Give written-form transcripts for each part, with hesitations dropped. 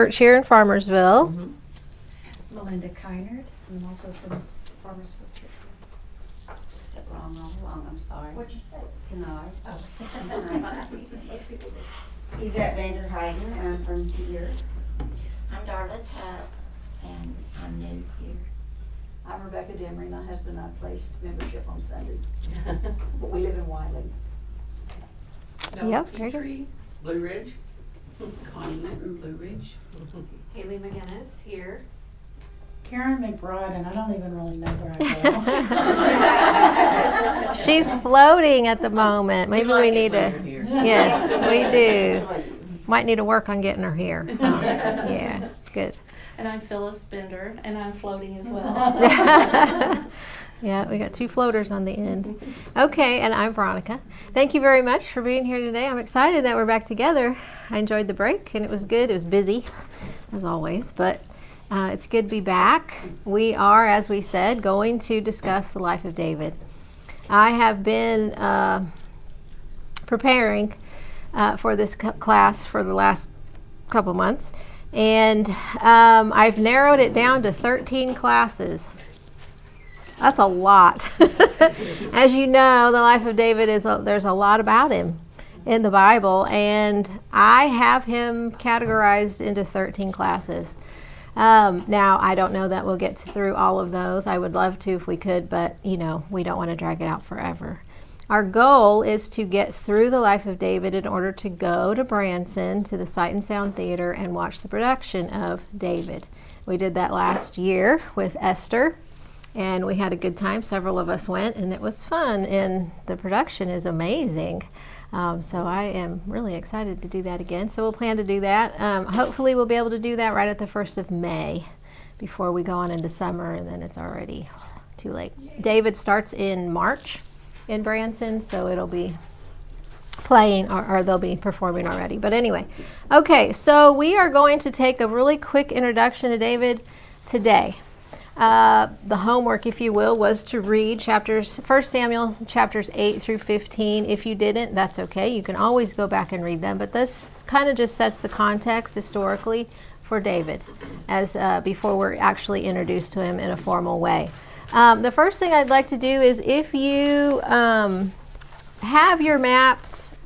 Church here in Farmersville. Mm-hmm. Melinda Kynard. I'm also from Farmersville Church. Said wrong all along, I'm sorry. What'd you say? Kennard. Oh, that's fine. Most people do. Yvette Vanderheiden, and I'm from here. I'm Darla Tutt, and I'm new here. I'm Rebecca Demery. My husband and I placed membership on Sunday. But we live in Wiley. Yep, very good. Petrie, Blue Ridge. Connie Minton, Blue Ridge. Haley McGinnis here. Karen McBride, and I don't even really know where I go. She's floating at the moment. Maybe we need to. Yes, we do. Might need to work on getting her here. Yeah, good. And I'm Phyllis Bender, and I'm floating as well. Yeah, we got two floaters on the end. Okay, and I'm Veronica. Thank you very much for being here today. I'm excited that we're back together. I enjoyed the break, and it was good. It was busy, as always, but it's good to be back. We are, as we said, going to discuss the life of David. I have been preparing for this class for the last couple months, and I've narrowed it down to 13 classes. That's a lot. As you know, the life of David there's a lot about him in the Bible, and I have him categorized into 13 classes. Now, I don't know that we'll get through all of those. I would love to if we could, but we don't want to drag it out forever. Our goal is to get through the life of David in order to go to Branson to the Sight and Sound Theater and watch the production of David. We did that last year with Esther, and we had a good time. Several of us went, and it was fun, and the production is amazing. So I am really excited to do that again. So we'll plan to do that. Hopefully we'll be able to do that right at the 1st of May before we go on into summer, and then it's already too late. David starts in March in Branson, so it'll be playing, or they'll be performing already. But anyway, okay, so we are going to take a really quick introduction to David today. The homework, if you will, was to read 1 Samuel chapters 8 through 15. If you didn't, that's okay. You can always go back and read them. But this kind of just sets the context historically for David as before we're actually introduced to him in a formal way. The first thing I'd like to do is, if you have your maps,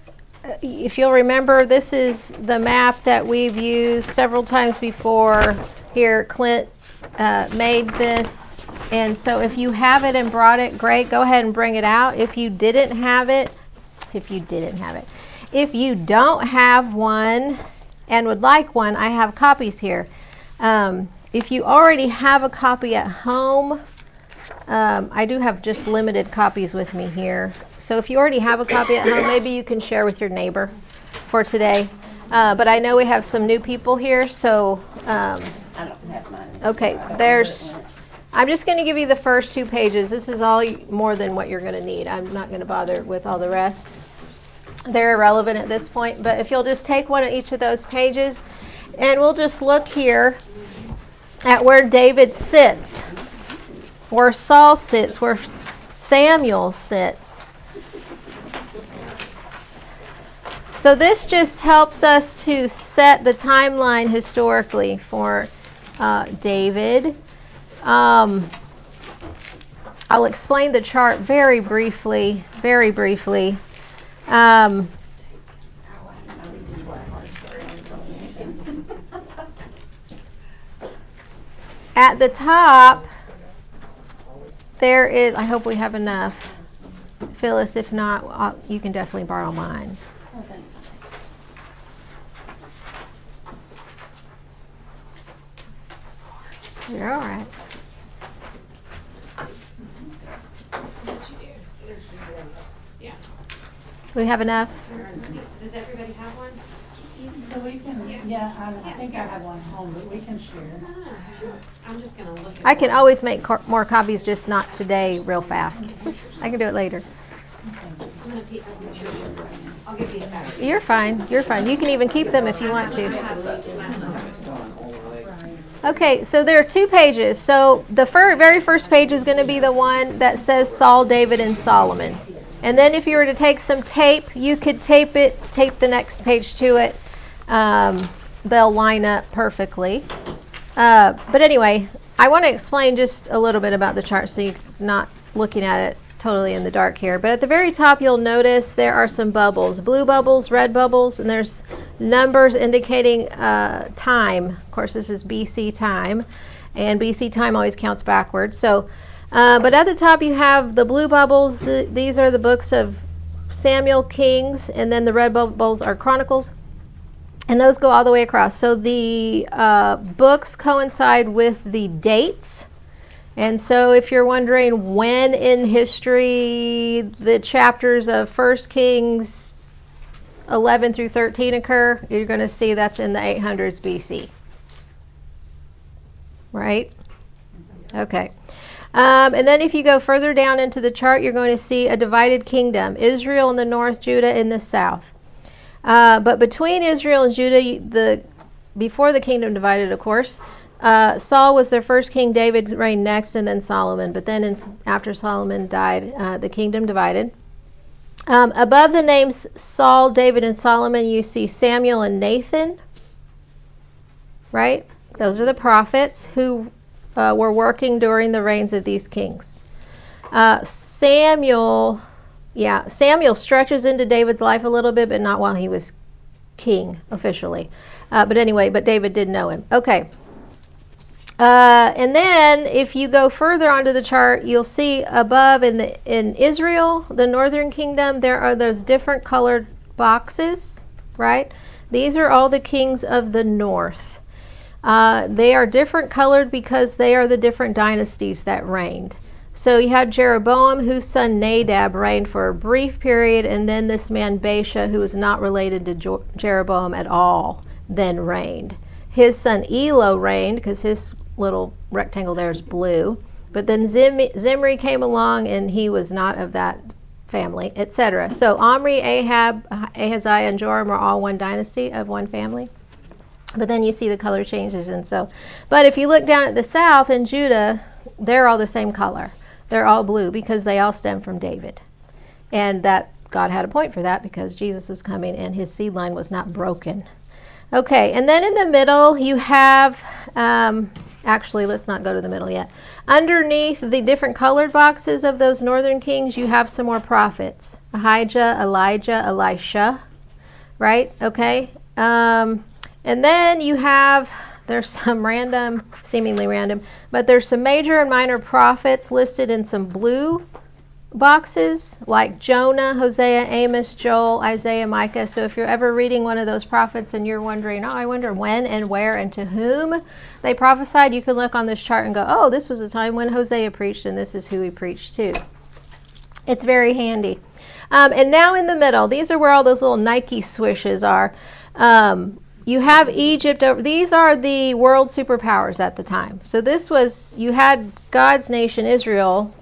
if you'll remember, this is the map that we've used several times before here. Clint made this, and so if you have it and brought it, great, go ahead and bring it out. If you don't have one and would like one, I have copies here. If you already have a copy at home, I do have just limited copies with me here, so if you already have a copy at home, maybe you can share with your neighbor for today. But I know we have some new people here, so I don't have mine. okay, I'm just going to give you the first 2 pages. This is all more than what you're going to need. I'm not going to bother with all the rest. They're irrelevant at this point, but if you'll just take one of each of those pages, and we'll just look here at where David sits, where Saul sits, where Samuel sits. So this just helps us to set the timeline historically for David. I'll explain the chart very briefly. At the top, there is, I hope we have enough. Phyllis, if not, you can definitely borrow mine. You're all right. We have enough? Does everybody have one? So we can, I think I have one home, but we can share. I'm just going to look at I can always make more copies, just not today real fast. I can do it later. I'll give these back. You're fine. You can even keep them if you want to. Okay, so there are 2 pages. So the very first page is going to be the one that says Saul, David, and Solomon. And then if you were to take some tape, you could tape the next page to it. they'll line up perfectly. But anyway, I want to explain just a little bit about the chart so you're not looking at it totally in the dark here. But at the very top, you'll notice there are some bubbles, blue bubbles, red bubbles, and there's numbers indicating time. Of course, this is BC time, and BC time always counts backwards. So, but at the top, you have the blue bubbles. These are the books of Samuel, Kings, and then the red bubbles are Chronicles. And those go all the way across. So the books coincide with the dates. And so if you're wondering when in history the chapters of 1 Kings 11 through 13 occur, you're going to see that's in the 800s BC. Right? Okay. And then if you go further down into the chart, you're going to see a divided kingdom. Israel in the north, Judah in the south. But between Israel and Judah, before the kingdom divided, of course, Saul was their first king, David reigned next, and then Solomon. But then after Solomon died, the kingdom divided. Above the names Saul, David, and Solomon, you see Samuel and Nathan, right? Those are the prophets who were working during the reigns of these kings. Samuel stretches into David's life a little bit, but not while he was king officially. But anyway, David did know him. Okay. And then if you go further onto the chart, you'll see above in Israel, the northern kingdom, there are those different colored boxes, right? These are all the kings of the north. They are different colored because they are the different dynasties that reigned. So you had Jeroboam, whose son Nadab reigned for a brief period, and then this man Baasha, who was not related to Jeroboam at all, then reigned. His son Elo reigned, because his little rectangle there is blue. But then Zimri came along, and he was not of that family, etc. So Omri, Ahab, Ahaziah, and Joram are all one dynasty of one family. But then you see the color changes, but if you look down at the south in Judah, they're all the same color. They're all blue because they all stem from David. And that God had a point for that because Jesus was coming and his seed line was not broken. Okay, and then in the middle you have, actually let's not go to the middle yet. Underneath the different colored boxes of those northern kings, you have some more prophets. Ahijah, Elijah, Elisha, right? Okay. And then you have, there's some seemingly random, but there's some major and minor prophets listed in some blue boxes, like Jonah, Hosea, Amos, Joel, Isaiah, Micah. So if you're ever reading one of those prophets and you're wondering, I wonder when and where and to whom they prophesied, you can look on this chart and go, this was the time when Hosea preached and this is who he preached to. It's very handy. And now in the middle, these are where all those little Nike swishes are. You have Egypt over. These are the world superpowers at the time. So you had God's nation, Israel,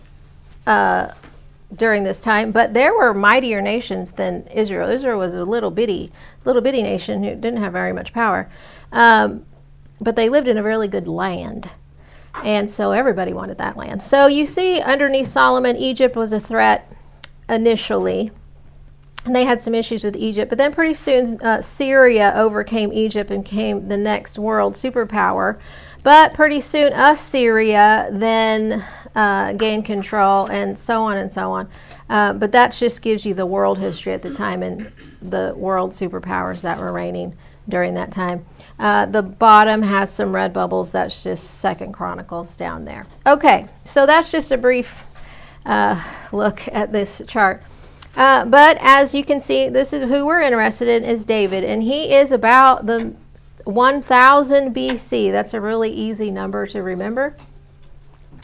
during this time, but there were mightier nations than Israel. Israel was a little bitty nation who didn't have very much power. But they lived in a really good land. And so everybody wanted that land. So you see underneath Solomon, Egypt was a threat initially. And they had some issues with Egypt, but then pretty soon Syria overcame Egypt and became the next world superpower. But pretty soon Assyria then gained control, and so on and so on. But that just gives you the world history at the time and the world superpowers that were reigning during that time. The bottom has some red bubbles. That's just 2 Chronicles down there. Okay, so that's just a brief look at this chart. But as you can see, this is who we're interested in is David, and he is about the 1000 BC. That's a really easy number to remember.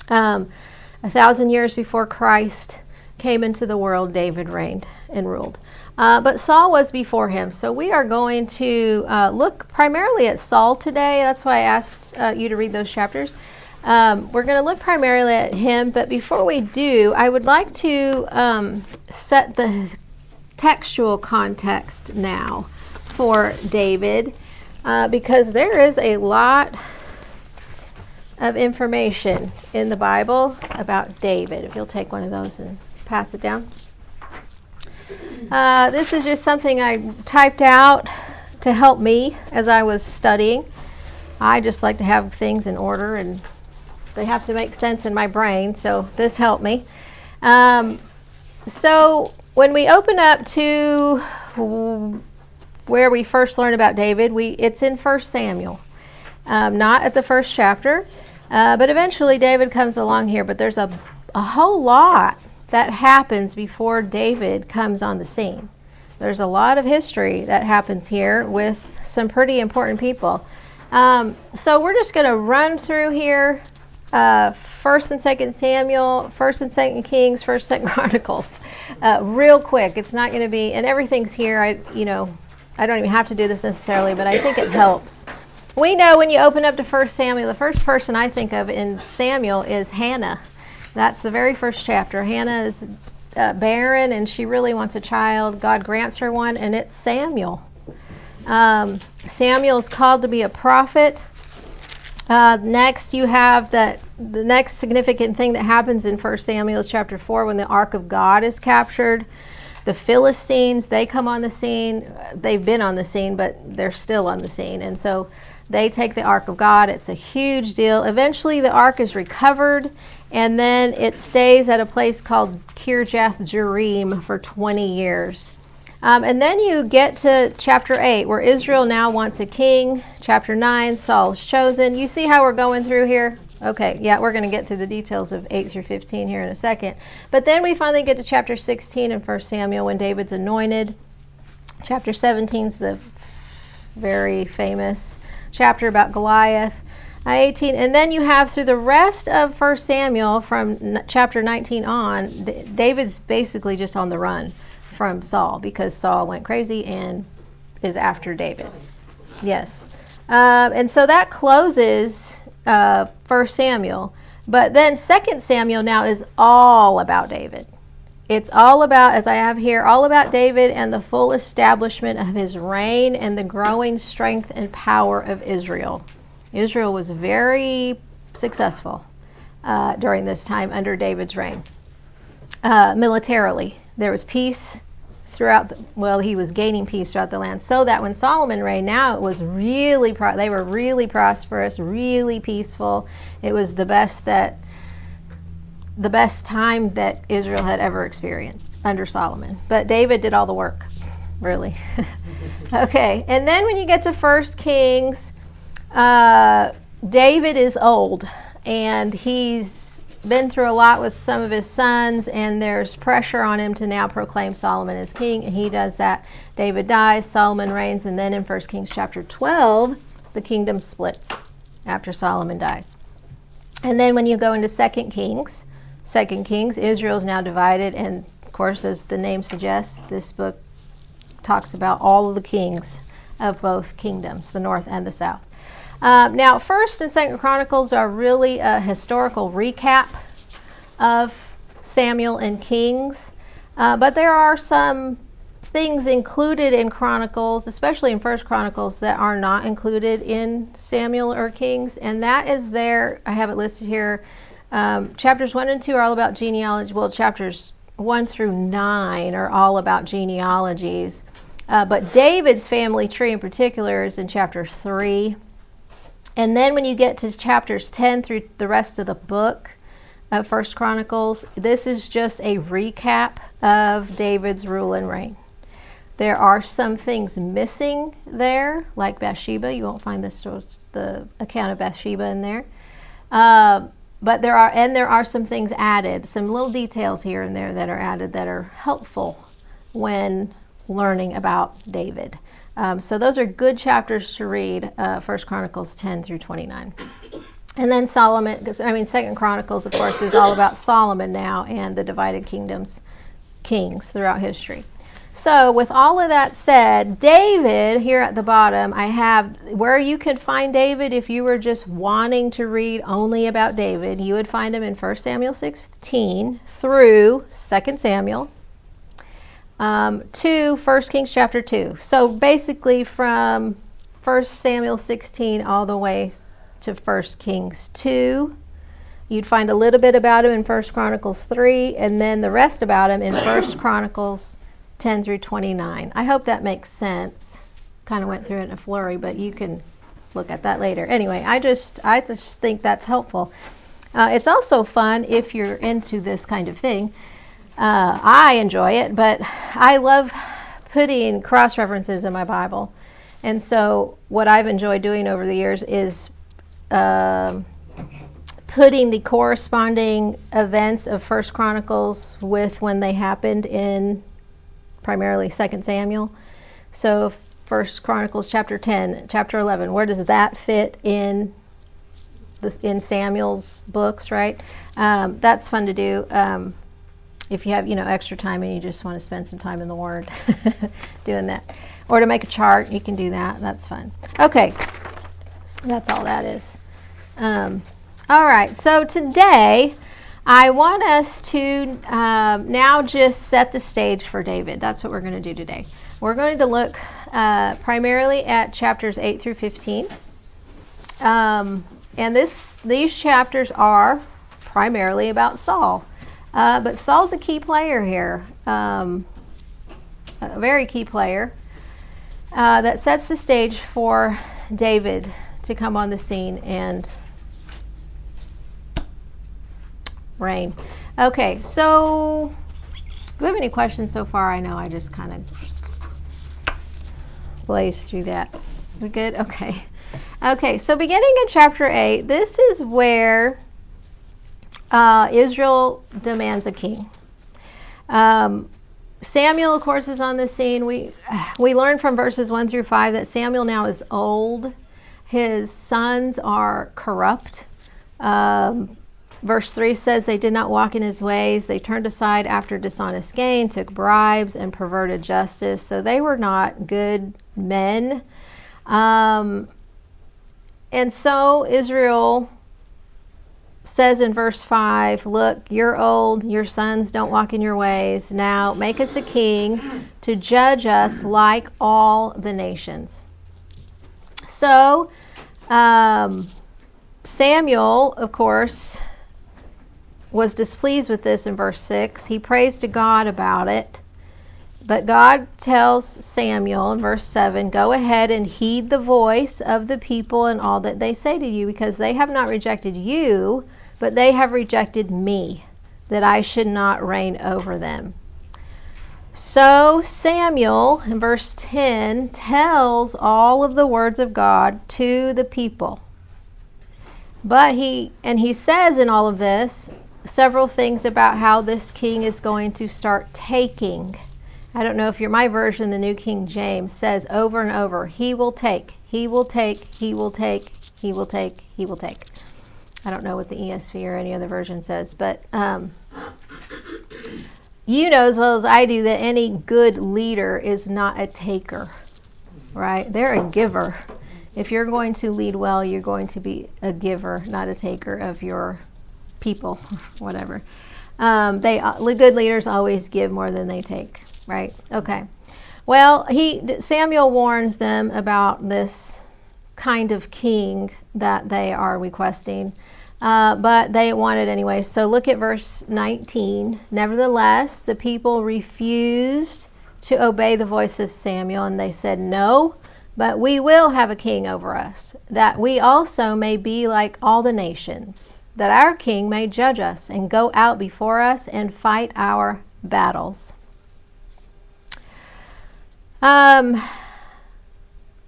1,000 years before Christ came into the world, David reigned and ruled. But Saul was before him. So we are going to look primarily at Saul today. That's why I asked you to read those chapters. We're going to look primarily at him, but before we do, I would like to set the textual context now for David, because there is a lot of information in the Bible about David. If you'll take one of those and pass it down. This is just something I typed out to help me as I was studying. I just like to have things in order, and they have to make sense in my brain, so this helped me. So when we open up to where we first learn about David, it's in 1 Samuel, not at the first chapter, but eventually David comes along here, but there's a whole lot that happens before David comes on the scene. There's a lot of history that happens here with some pretty important people. So we're just going to run through here, 1st and 2nd Samuel, 1st and 2nd Kings, 1st, 2nd Chronicles, real quick. It's not going to be, and everything's here. I don't even have to do this necessarily, but I think it helps. We know when you open up to 1 Samuel, the first person I think of in Samuel is Hannah. That's the very first chapter. Hannah is barren, and she really wants a child. God grants her one, and it's Samuel. Samuel's called to be a prophet. Next, you have the next significant thing that happens in 1 Samuel is chapter 4, when the Ark of God is captured. The Philistines, they come on the scene. They've been on the scene, but they're still on the scene. And so they take the Ark of God. It's a huge deal. Eventually, the Ark is recovered, and then it stays at a place called Kirjath Jearim for 20 years. And then you get to chapter 8, where Israel now wants a king. Chapter 9, Saul is chosen. You see how we're going through here? Okay, yeah, we're going to get to the details of 8 through 15 here in a second. But then we finally get to chapter 16 in 1 Samuel when David's anointed. Chapter 17 is the very famous chapter about Goliath. 18, and then you have through the rest of 1 Samuel from chapter 19 on, David's basically just on the run from Saul because Saul went crazy and is after David. Yes. And so that closes 1 Samuel. But then 2 Samuel now is all about David. It's all about, as I have here, all about David and the full establishment of his reign and the growing strength and power of Israel. Israel was very successful during this time under David's reign. Militarily, there was peace throughout, he was gaining peace throughout the land, so that when Solomon reigned, now it was really, they were really prosperous, really peaceful. It was the best time that Israel had ever experienced under Solomon. But David did all the work, really. Okay, and then when you get to 1 Kings, David is old, and he's been through a lot with some of his sons, and there's pressure on him to now proclaim Solomon as king, and he does that. David dies, Solomon reigns, and then in 1 Kings chapter 12, the kingdom splits after Solomon dies. And then when you go into 2 Kings, Israel is now divided, and of course, as the name suggests, this book talks about all of the kings of both kingdoms, the north and the south. Now, 1st and 2nd Chronicles are really a historical recap of Samuel and Kings, but there are some things included in Chronicles, especially in 1st Chronicles, that are not included in Samuel or Kings, and that is there. I have it listed here. Chapters 1 and 2 are all about genealogy. Well, chapters 1 through 9 are all about genealogies, but David's family tree in particular is in chapter 3. And then when you get to chapters 10 through the rest of the book of 1 Chronicles, this is just a recap of David's rule and reign. There are some things missing there, like Bathsheba. You won't find the account of Bathsheba in there. But there are some things added, some little details here and there that are added that are helpful when learning about David. So those are good chapters to read, 1 Chronicles 10 through 29. And then 2 Chronicles, of course, is all about Solomon now and the divided kingdoms, kings throughout history. So with all of that said, David, here at the bottom, I have where you can find David if you were just wanting to read only about David. You would find him in 1 Samuel 16 through 2 Samuel. To 1 Kings chapter 2. So basically from 1 Samuel 16 all the way to 1 Kings 2. You'd find a little bit about him in 1 Chronicles 3, and then the rest about him in 1 Chronicles 10 through 29. I hope that makes sense. kind of went through it in a flurry, but you can look at that later. Anyway, I just think that's helpful. It's also fun if you're into this kind of thing. I enjoy it, but I love putting cross references in my Bible. And so what I've enjoyed doing over the years is putting the corresponding events of First Chronicles with when they happened in primarily 2 Samuel. So First Chronicles chapter 10, chapter 11, where does that fit in Samuel's books, right? That's fun to do. If you have, extra time and you just want to spend some time in the Word doing that. Or to make a chart, you can do that. That's fun. Okay, that's all that is. All right, so today I want us to now just set the stage for David. That's what we're going to do today. We're going to look primarily at chapters 8 through 15. And these chapters are primarily about Saul. But Saul's a key player here, a very key player that sets the stage for David to come on the scene and reign. Okay, so do we have any questions so far? I know I just kind of blazed through that. We good? Okay. Okay, so beginning in chapter 8, this is where Israel demands a king. Samuel, of course, is on the scene. We learn from verses 1 through 5 that Samuel now is old. His sons are corrupt. Verse 3 says they did not walk in his ways. They turned aside after dishonest gain, took bribes, and perverted justice. So they were not good men. And so Israel says in verse 5, look, you're old, your sons don't walk in your ways. Now make us a king to judge us like all the nations. So Samuel, of course, was displeased with this in verse 6. He prays to God about it. But God tells Samuel in verse 7, go ahead and heed the voice of the people and all that they say to you, because they have not rejected you, but they have rejected me, that I should not reign over them. So Samuel, in verse 10, tells all of the words of God to the people. But he says in all of this several things about how this king is going to start taking. I don't know if you're my version, the New King James says over and over, he will take, he will take, he will take, he will take, he will take. I don't know what the ESV or any other version says, but you know as well as I do that any good leader is not a taker, right? They're a giver. If you're going to lead well, you're going to be a giver, not a taker of your people, whatever. Good leaders always give more than they take, right? Okay. Well, Samuel warns them about this kind of king that they are requesting, but they want it anyway. So look at verse 19. Nevertheless, the people refused to obey the voice of Samuel, and they said, no, but we will have a king over us, that we also may be like all the nations, that our king may judge us and go out before us and fight our battles.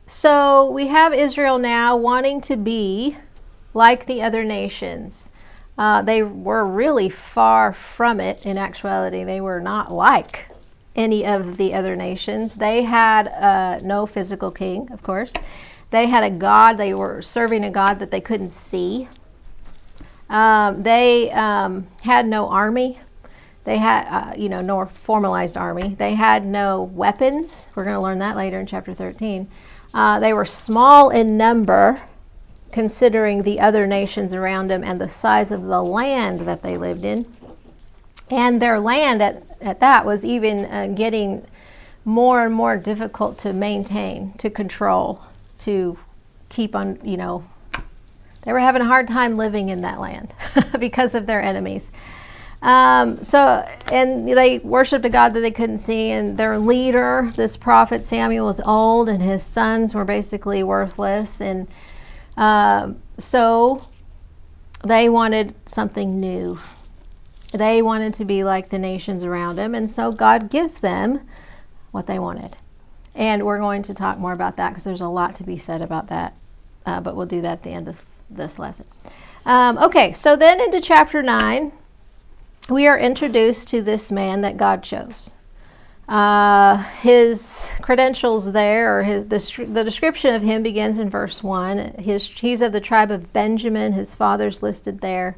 So we have Israel now wanting to be like the other nations. They were really far from it in actuality. They were not like any of the other nations. They had no physical king, of course. They had a god. They were serving a god that they couldn't see. They had no army. They had, no formalized army. They had no weapons. We're going to learn that later in chapter 13. They were small in number, considering the other nations around them and the size of the land that they lived in. And their land at that was even getting more and more difficult to maintain, to control, to keep on, they were having a hard time living in that land because of their enemies. And they worshipped a God that they couldn't see, and their leader, this prophet Samuel, was old, and his sons were basically worthless, and so they wanted something new. They wanted to be like the nations around them, and so God gives them what they wanted. And we're going to talk more about that because there's a lot to be said about that, but we'll do that at the end of this lesson. Okay, so then into chapter 9, we are introduced to this man that God chose. His credentials there, or the description of him begins in verse 1. He's of the tribe of Benjamin. His father's listed there.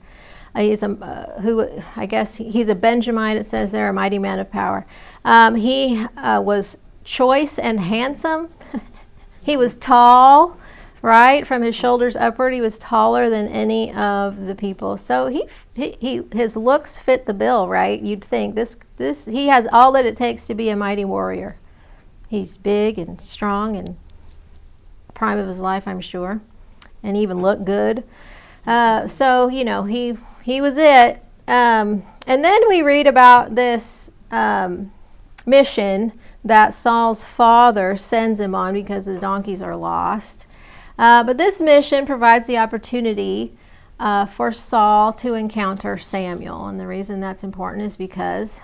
He's he's a Benjamite. It says there, a mighty man of power. He was choice and handsome. He was tall, right? From his shoulders upward, he was taller than any of the people. So his looks fit the bill, right? You'd think he has all that it takes to be a mighty warrior. He's big and strong and prime of his life, I'm sure, and even looked good. So he was it. And then we read about this mission that Saul's father sends him on because the donkeys are lost. But this mission provides the opportunity for Saul to encounter Samuel. And the reason that's important is because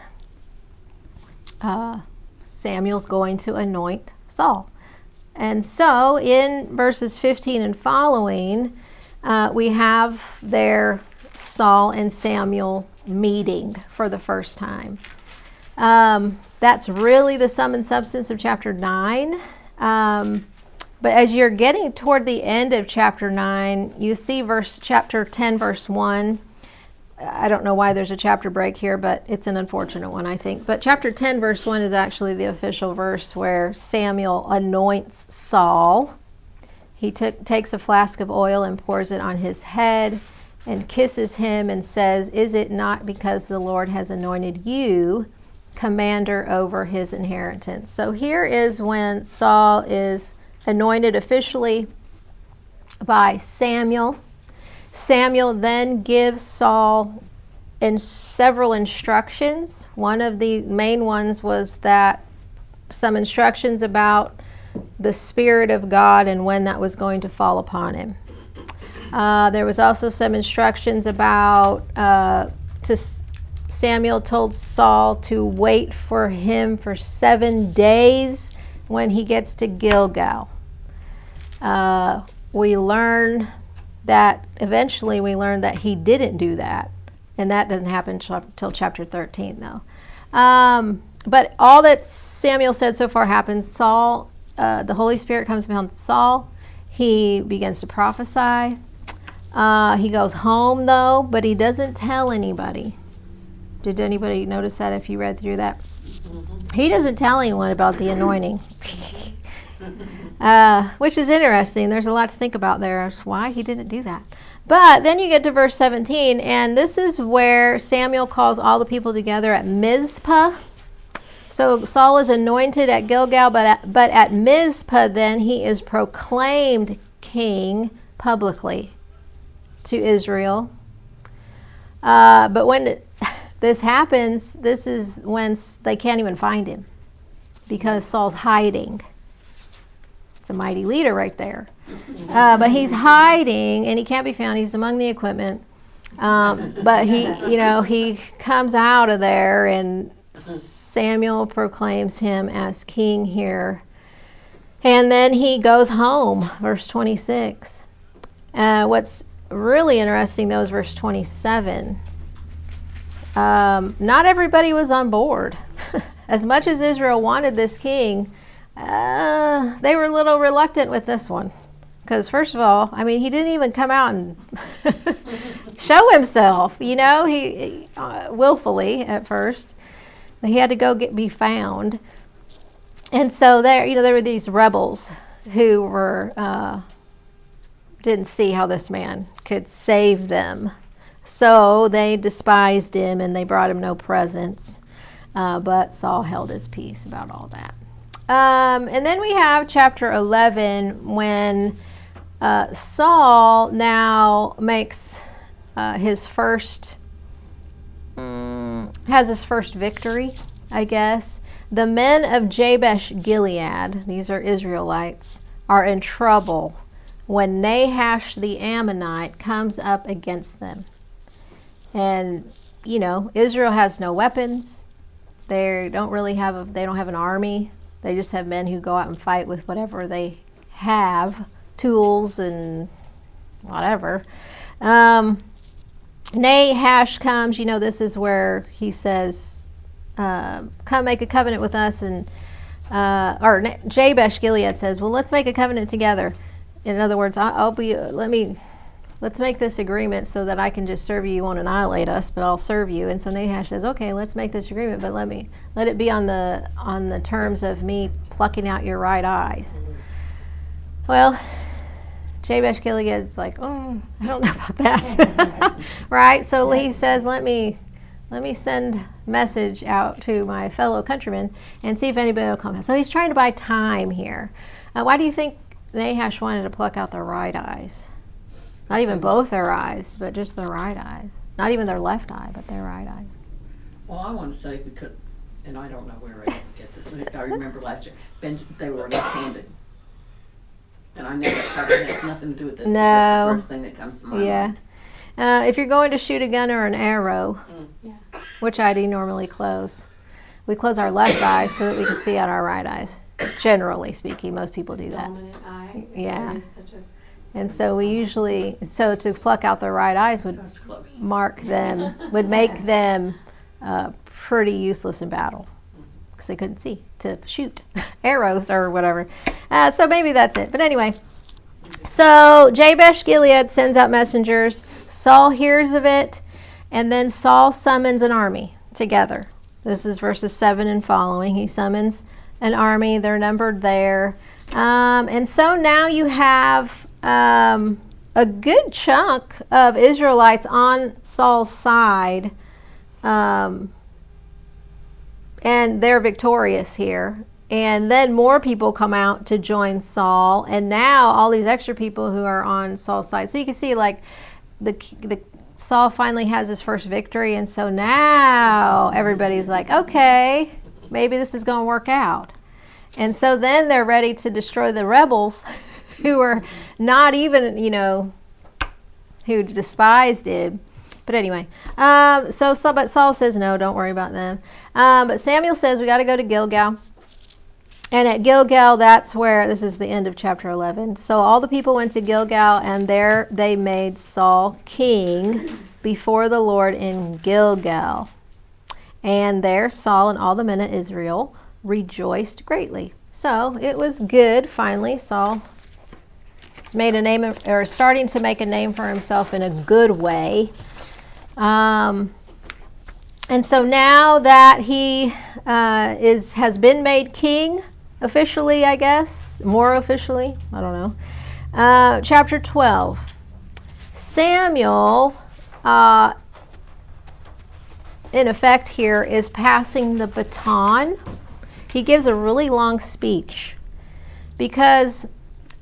Samuel's going to anoint Saul. And so in verses 15 and following, we have their Saul and Samuel meeting for the first time. That's really the sum and substance of chapter 9. But as you're getting toward the end of chapter 9, you see chapter 10, verse 1. I don't know why there's a chapter break here, but it's an unfortunate one, I think. But chapter 10, verse 1 is actually the official verse where Samuel anoints Saul. He takes a flask of oil and pours it on his head and kisses him and says, "Is it not because the Lord has anointed you commander over his inheritance?" So here is when Saul is anointed officially by Samuel. Samuel then gives Saul several instructions. One of the main ones was that some instructions about the Spirit of God and when that was going to fall upon him. There was also some instructions about Samuel told Saul to wait for him for 7 days when he gets to Gilgal. Eventually we learned that he didn't do that, and that doesn't happen till chapter 13 though. But all that Samuel said so far happens. Saul, the Holy Spirit comes upon Saul. He begins to prophesy. He goes home though, but he doesn't tell anybody. Did anybody notice that if you read through that? He doesn't tell anyone about the anointing. Which is interesting. There's a lot to think about there as why he didn't do that. But then you get to verse 17, and this is where Samuel calls all the people together at Mizpah. So Saul is anointed at Gilgal, but at Mizpah then he is proclaimed king publicly to Israel. But when this happens, this is when they can't even find him because Saul's hiding. It's a mighty leader right there. But he's hiding and he can't be found. He's among the equipment. But he comes out of there, and Samuel proclaims him as king here. And then he goes home, verse 26. What's really interesting though is verse 27. Not everybody was on board. As much as Israel wanted this king, they were a little reluctant with this one. Because first of all, he didn't even come out and show himself, he willfully at first. He had to go be found. And so there were these rebels who were didn't see how this man could save them. So they despised him and they brought him no presents. But Saul held his peace about all that. And then we have chapter 11 when Saul now makes his first has his first victory, I guess. The men of Jabesh Gilead, these are Israelites, are in trouble when Nahash the Ammonite comes up against them. And, you know, Israel has no weapons. They don't have an army. They just have men who go out and fight with whatever they have, tools and whatever. Nahash comes, you know, this is where he says, come make a covenant with us, and Jabesh Gilead says, well, let's make a covenant together. In other words, let's make this agreement so that I can just serve you. You won't annihilate us, but I'll serve you. And so Nahash says, okay, let's make this agreement, but let it be on the terms of me plucking out your right eyes. Well, Jabesh Gilead's like, oh, I don't know about that. Right? So he says, let me send message out to my fellow countrymen and see if anybody will come. So he's trying to buy time here. Why do you think Nahash wanted to pluck out their right eyes? Not even both their eyes, but just their right eyes. Not even their left eye, but their right eyes. Well, I want to say because, and I don't know where I get this. I remember last year, they were left-handed. And I know that probably has nothing to do with it. No. That's the first thing that comes to my Yeah. mind. If you're going to shoot a gun or an arrow, Yeah. which eye do you normally close? We close our left eye so that we can see out our right eyes. Generally speaking, most people do that. Dominant eye. Yeah. There is such a And so we usually, to pluck out their right eyes would So it's close. would make them pretty useless in battle because they couldn't see to shoot arrows or whatever. So maybe that's it. But anyway, so Jabesh Gilead sends out messengers. Saul hears of it, and then Saul summons an army together. This is verses 7 and following. He summons an army. They're numbered there. And so now you have a good chunk of Israelites on Saul's side, and they're victorious here. And then more people come out to join Saul, and now all these extra people who are on Saul's side. So you can see, like, the Saul finally has his first victory, and so now everybody's like, okay, maybe this is going to work out. And so then they're ready to destroy the rebels who are not even, who despised him. But anyway, but Saul says, no, don't worry about them. But Samuel says, we got to go to Gilgal. And at Gilgal, that's where, this is the end of chapter 11. So all the people went to Gilgal, and there they made Saul king before the Lord in Gilgal. And there Saul and all the men of Israel rejoiced greatly. So it was good, finally. Saul made a name, or starting to make a name for himself in a good way. And so now that he has been made king, officially, I guess, more officially, I don't know. Chapter 12. Samuel, in effect here, is passing the baton. He gives a really long speech because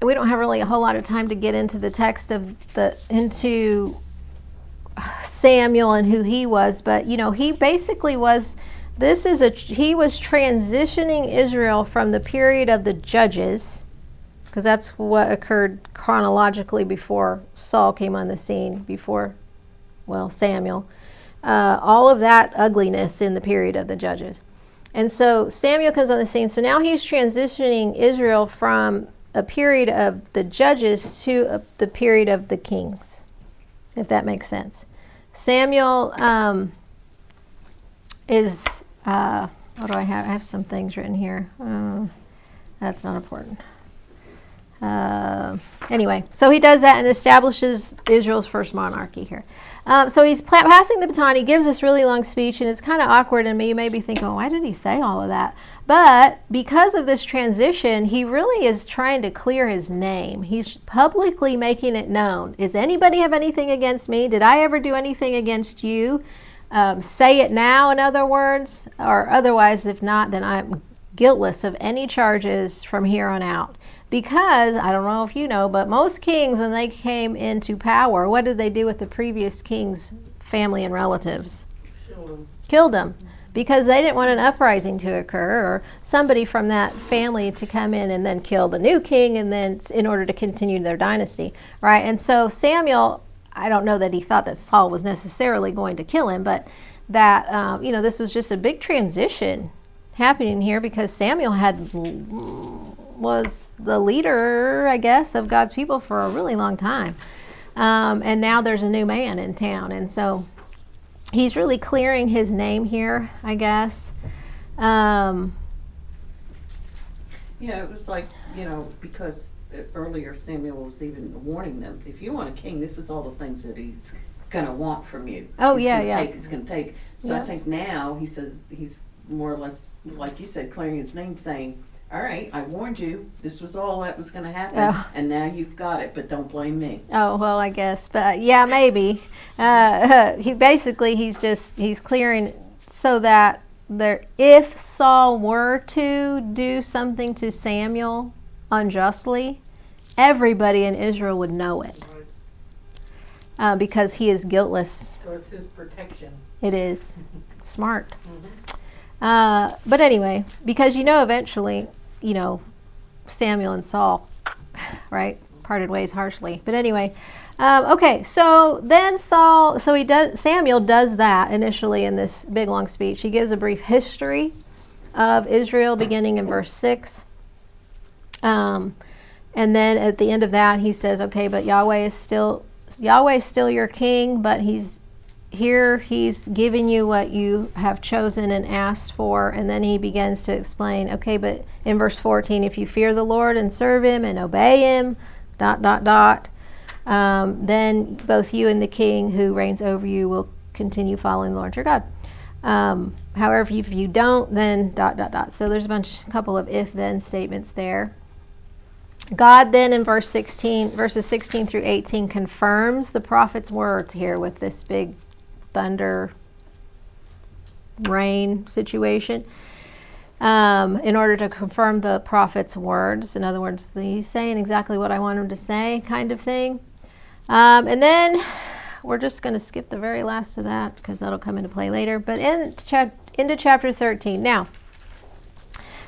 we don't have really a whole lot of time to get into the text into Samuel and who he was, but he basically was. He was transitioning Israel from the period of the judges, because that's what occurred chronologically before Saul came on the scene, before Samuel. All of that ugliness in the period of the judges. And so Samuel comes on the scene. So now he's transitioning Israel from a period of the judges to the period of the kings, if that makes sense. Samuel is, what do I have? I have some things written here. That's not important. Anyway, so he does that and establishes Israel's first monarchy here. So he's passing the baton. He gives this really long speech, and it's kind of awkward, and you may be thinking, why did he say all of that? But because of this transition, he really is trying to clear his name. He's publicly making it known. Does anybody have anything against me? Did I ever do anything against you? Say it now, in other words, or otherwise, if not, then I'm guiltless of any charges from here on out. Because, I don't know if you know, but most kings, when they came into power, what did they do with the previous king's family and relatives? Killed him. Because they didn't want an uprising to occur or somebody from that family to come in and then kill the new king and then in order to continue their dynasty, right? And so Samuel, I don't know that he thought that Saul was necessarily going to kill him, but that, this was just a big transition happening here because Samuel was the leader, I guess, of God's people for a really long time. And now there's a new man in town. And so he's really clearing his name here, I guess. Yeah, it was like, because earlier Samuel was even warning them, if you want a king, this is all the things that he's going to want from you. Oh, He's yeah, gonna yeah. He's going to take. So Yeah. I think now he says he's more or less, like you said, clearing his name, saying, all right, I warned you. This was all that was going to happen. Oh. And now you've got it, but don't blame me. Oh, well, I guess. But yeah, maybe. He's clearing so that if Saul were to do something to Samuel unjustly, everybody in Israel would know it. Because he is guiltless. So it's his protection. It is. Smart. But anyway, because eventually, Samuel and Saul, right, parted ways harshly. But anyway, okay, so then Samuel does that initially in this big long speech. He gives a brief history of Israel beginning in verse 6. And then at the end of that, he says, okay, but Yahweh is still your king, but he's giving you what you have chosen and asked for. And then he begins to explain, okay, but in verse 14, if you fear the Lord and serve him and obey him, ... then both you and the king who reigns over you will continue following the Lord your God. However, if you don't, then ... So there's a couple of if-then statements there. God then in verses 16 through 18 confirms the prophet's words here with this big thunder rain situation in order to confirm the prophet's words. In other words, he's saying exactly what I want him to say, kind of thing. And then we're just going to skip the very last of that because that'll come into play later. But into chapter 13. Now,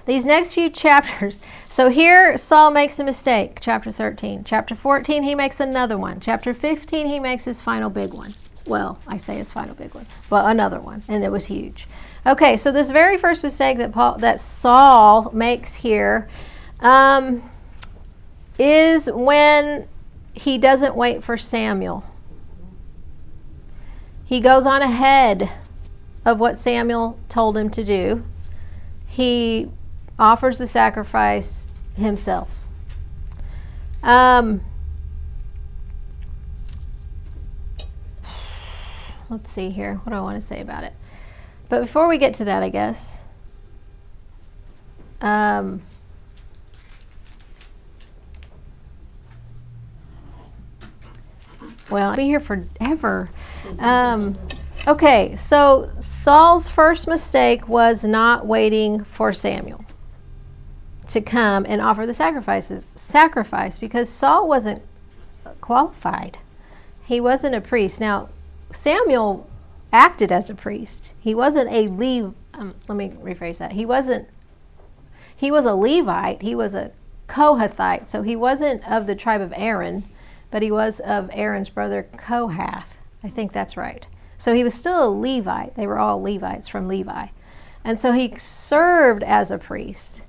these next few chapters, so here Saul makes a mistake, chapter 13. Chapter 14, he makes another one. Chapter 15, he makes his final big one. Well, I say his final big one, but another one, and it was huge. Okay, so this very first mistake that Saul makes here is when he doesn't wait for Samuel. He goes on ahead of what Samuel told him to do. He offers the sacrifice himself. Let's see here. What do I want to say about it? But before we get to that, I guess. Well, I'll be here forever. Okay, so Saul's first mistake was not waiting for Samuel to come and offer the sacrifice because Saul wasn't qualified. He wasn't a priest. Now, Samuel acted as a priest. He wasn't a let me rephrase that. He was a Levite. He was a Kohathite. So he wasn't of the tribe of Aaron, but he was of Aaron's brother Kohath. I think that's right. So he was still a Levite. They were all Levites from Levi. And so he served as a priest.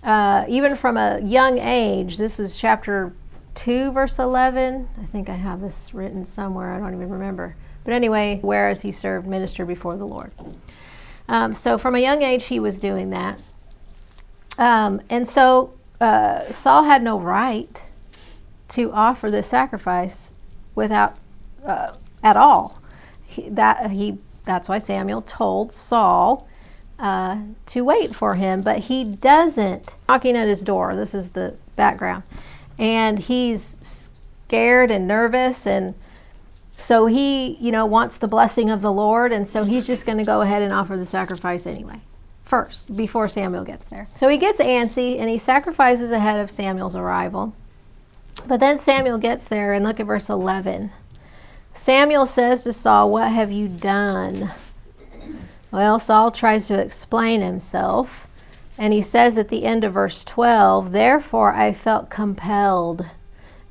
Even from a young age. This is chapter 2, verse 11. I think I have this written somewhere. I don't even remember. But anyway, whereas he served, ministered before the Lord. So from a young age, he was doing that. And so Saul had no right to offer the sacrifice without at all. That's why Samuel told Saul to wait for him, but he doesn't. Knocking at his door. This is the background. And he's scared and nervous, and so he, wants the blessing of the Lord, and so he's just going to go ahead and offer the sacrifice anyway, first, before Samuel gets there. So he gets antsy, and he sacrifices ahead of Samuel's arrival. But then Samuel gets there, and look at verse 11. Samuel says to Saul, "What have you done?" Well, Saul tries to explain himself, and he says at the end of verse 12, "Therefore I felt compelled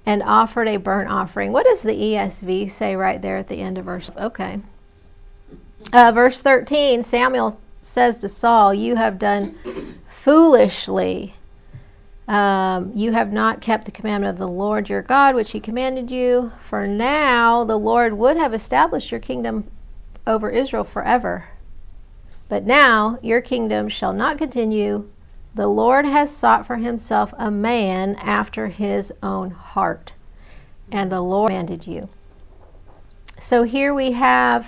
and offered a burnt offering." What does the ESV say right there at the end of verse? Okay. Verse 13, Samuel says to Saul, "You have done foolishly. You have not kept the commandment of the Lord your God, which he commanded you. For now the Lord would have established your kingdom over Israel forever. But now your kingdom shall not continue. The Lord has sought for himself a man after his own heart, and the Lord commanded you." So here we have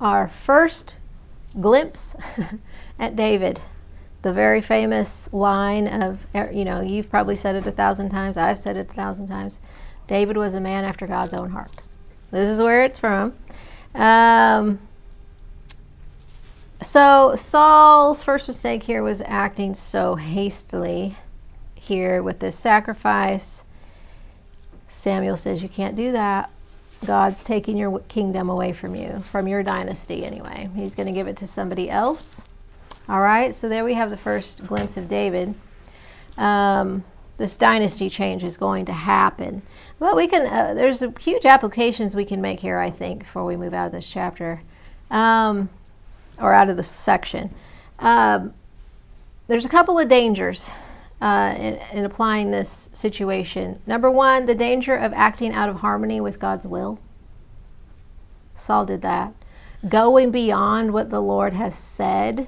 our first glimpse at David. The very famous line of, you've probably said it 1,000 times, I've said it 1,000 times. David was a man after God's own heart. This is where it's from. So Saul's first mistake here was acting so hastily here with this sacrifice. Samuel says, "You can't do that. God's taking your kingdom away from you, from your dynasty anyway. He's going to give it to somebody else." All right, so there we have the first glimpse of David. This dynasty change is going to happen. But we can, there's huge applications we can make here, I think, before we move out of this chapter, or out of this section. There's a couple of dangers in applying this situation. Number one, the danger of acting out of harmony with God's will. Saul did that. Going beyond what the Lord has said.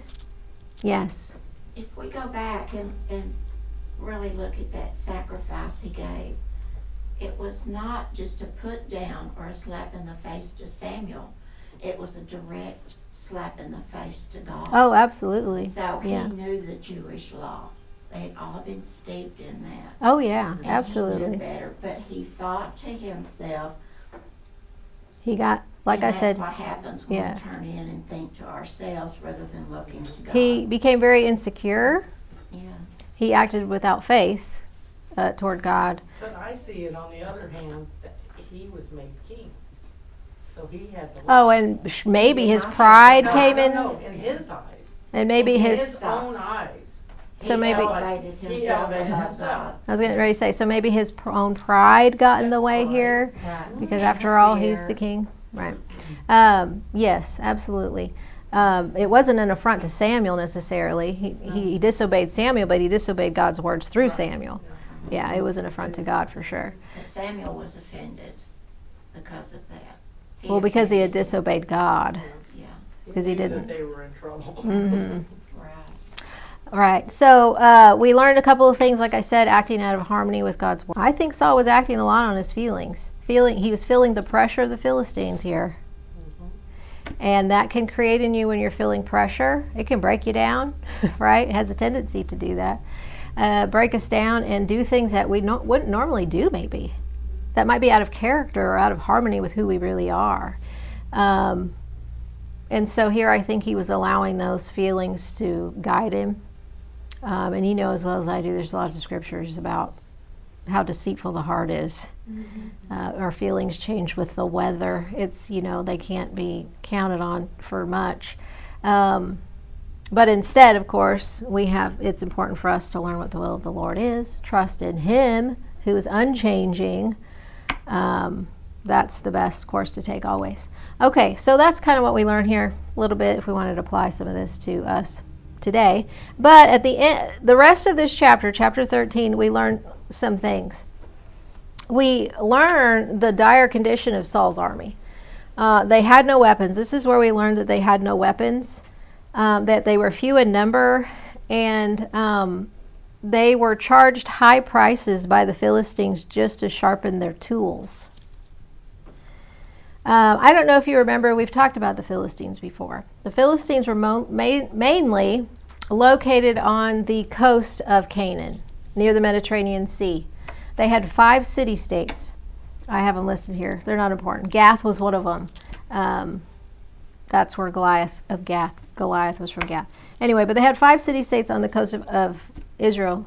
Yes. If we go back and really look at that sacrifice he gave, it was not just a put down or a slap in the face to Samuel. It was a direct slap in the face to God. Oh, absolutely. So he Yeah. knew the Jewish law. They had all been steeped in that. Oh, yeah, And he absolutely. knew better, but he thought to himself, He got, like and I that's said, what happens when yeah. we turn in and think to ourselves rather than looking to God. he became very insecure. Yeah. He acted without faith toward God. But I see it on the other hand, that he was made king. So he had the. Oh, and maybe his pride No, came in, No, in his eyes. and maybe In his, his own eyes. So maybe- He elevated He himself elevated above himself. God. I was getting ready to say, so maybe his own pride got in the way here, Right. because after all, he's Fear. the king. Right. Yes, absolutely. It wasn't an affront to Samuel necessarily. He disobeyed Samuel, but he disobeyed God's words through Samuel. Yeah, it was an affront to God for sure. But Samuel was offended because of that. Well, because he had offended him. disobeyed God. Yeah, Because he knew that didn't. they were in trouble. Mm-hmm. right. Right. So we learned a couple of things, like I said, acting out of harmony with God's word. I think Saul was acting a lot on his feelings. He was feeling the pressure of the Philistines here. And that can create in you, when you're feeling pressure, it can break you down, right? It has a tendency to do that. Break us down and do things that we wouldn't normally do, maybe. That might be out of character or out of harmony with who we really are. And so here I think he was allowing those feelings to guide him. And you know as well as I do, there's lots of scriptures about how deceitful the heart is. Our feelings change with the weather. It's, they can't be counted on for much. But instead, of course, it's important for us to learn what the will of the Lord is, trust in Him who is unchanging. That's the best course to take always. Okay, so that's kind of what we learned here a little bit, if we wanted to apply some of this to us today. But at the end, the rest of this chapter, chapter 13, we learn some things. We learn the dire condition of Saul's army. They had no weapons. This is where we learned that they had no weapons, that they were few in number, and they were charged high prices by the Philistines just to sharpen their tools. I don't know if you remember, we've talked about the Philistines before. The Philistines were mainly located on the coast of Canaan, near the Mediterranean Sea. They had 5 city-states. I have them listed here. They're not important. Gath was one of them. That's where Goliath was from Gath. Anyway, but they had 5 city-states on the coast of Israel,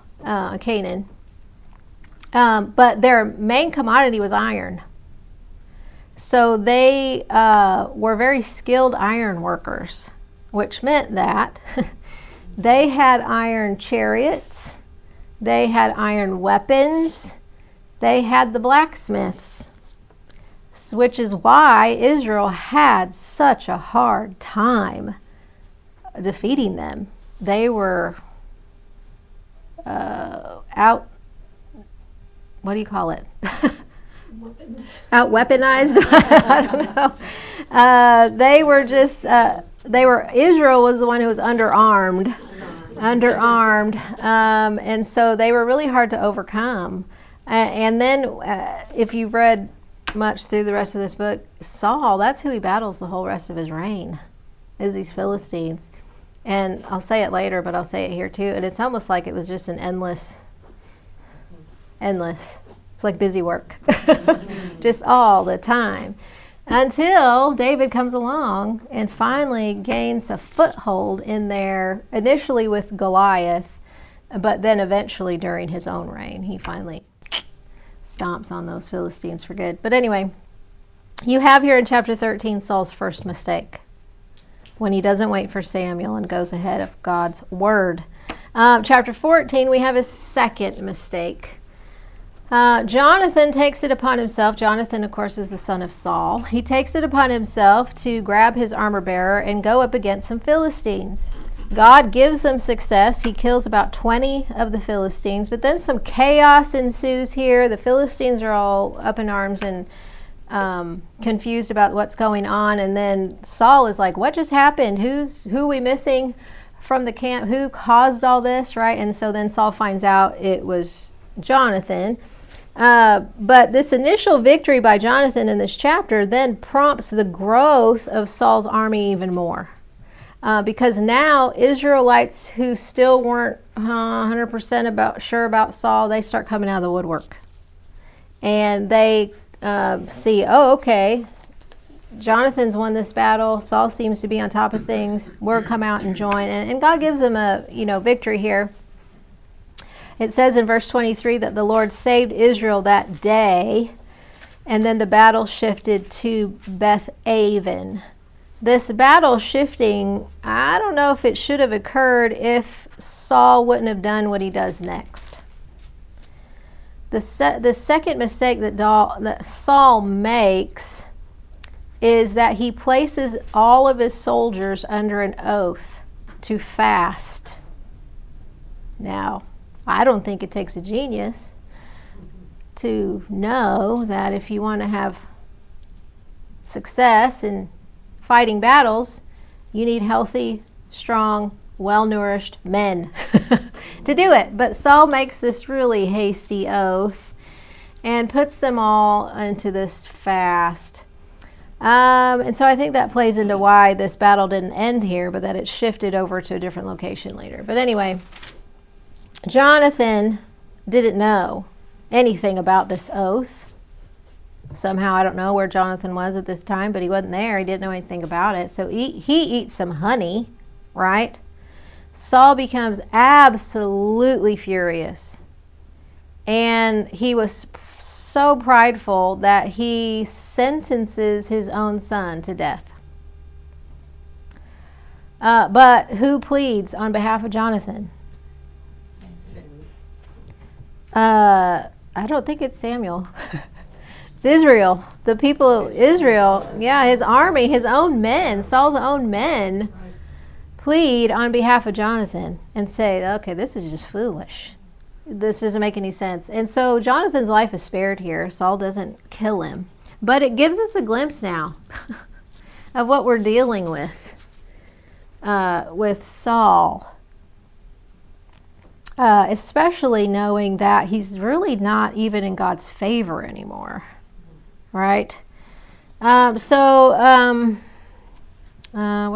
Canaan. But their main commodity was iron. So they were very skilled iron workers. which meant that they had iron chariots, they had iron weapons, they had the blacksmiths, which is why Israel had such a hard time defeating them. They were what do you call it? Out weaponized. I don't know. They were just Israel was the one who was underarmed, and so they were really hard to overcome. And then if you've read much through the rest of this book, Saul, that's who he battles the whole rest of his reign, is these Philistines. And I'll say it later, but I'll say it here too. And it's almost like it was just an endless. It's like busy work, just all the time. Until David comes along and finally gains a foothold in there, initially with Goliath, but then eventually during his own reign, he finally stomps on those Philistines for good. But anyway, you have here in chapter 13 Saul's first mistake, when he doesn't wait for Samuel and goes ahead of God's word. Chapter 14, we have his second mistake. Jonathan takes it upon himself. Jonathan, of course, is the son of Saul. He takes it upon himself to grab his armor bearer and go up against some Philistines. God gives them success. He kills about 20 of the Philistines, but then some chaos ensues here. The Philistines are all up in arms and confused about what's going on. And then Saul is like, what just happened? Who are we missing from the camp? Who caused all this, right? And so then Saul finds out it was Jonathan. But this initial victory by Jonathan in this chapter then prompts the growth of Saul's army even more. Because now Israelites who still weren't 100% sure about Saul, they start coming out of the woodwork. And they see, oh, okay, Jonathan's won this battle. Saul seems to be on top of things. We'll come out and join. And God gives them a victory here. It says in verse 23 that the Lord saved Israel that day, and then the battle shifted to Beth-aven. This battle shifting, I don't know if it should have occurred if Saul wouldn't have done what he does next. The second mistake that Saul makes is that he places all of his soldiers under an oath to fast. Now, I don't think it takes a genius to know that if you want to have success in fighting battles, you need healthy, strong, well-nourished men to do it. But Saul makes this really hasty oath and puts them all into this fast. And so I think that plays into why this battle didn't end here, but that it shifted over to a different location later. But anyway, Jonathan didn't know anything about this oath. Somehow, I don't know where Jonathan was at this time, but he wasn't there. He didn't know anything about it. So he eats some honey, right? Saul becomes absolutely furious. And he was so prideful that he sentences his own son to death. But who pleads on behalf of Jonathan? I don't think it's Samuel. It's Israel. The people of Israel, his army, his own men, Saul's own men, plead on behalf of Jonathan and say, okay, this is just foolish. This doesn't make any sense. And so Jonathan's life is spared here. Saul doesn't kill him. But it gives us a glimpse now of what we're dealing with Saul. Especially knowing that he's really not even in God's favor anymore, right? What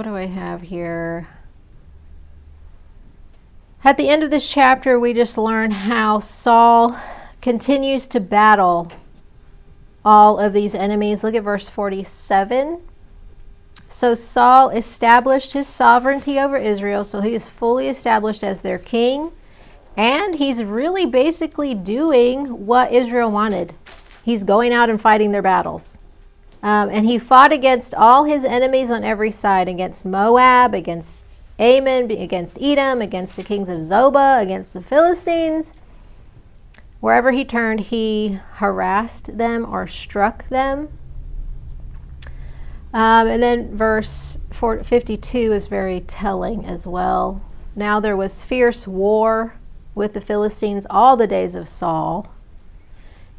do I have here? At the end of this chapter, we just learn how Saul continues to battle all of these enemies. Look at verse 47. So Saul established his sovereignty over Israel, so he is fully established as their king. And he's really basically doing what Israel wanted. He's going out and fighting their battles. And he fought against all his enemies on every side, against Moab, against Ammon, against Edom, against the kings of Zobah, against the Philistines. Wherever he turned, he harassed them or struck them. And then verse 52 is very telling as well. Now there was fierce war with the Philistines all the days of Saul.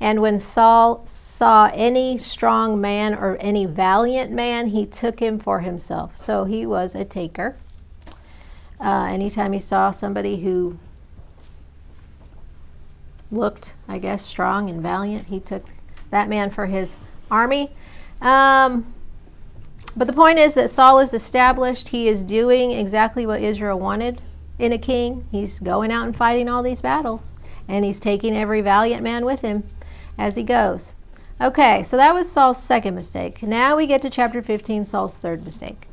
And when Saul saw any strong man or any valiant man, he took him for himself. So he was a taker. Anytime he saw somebody who looked, I guess, strong and valiant, he took that man for his army. But the point is that Saul is established. He is doing exactly what Israel wanted in a king. He's going out and fighting all these battles. And he's taking every valiant man with him as he goes. Okay, so that was Saul's second mistake. Now we get to chapter 15, Saul's third mistake.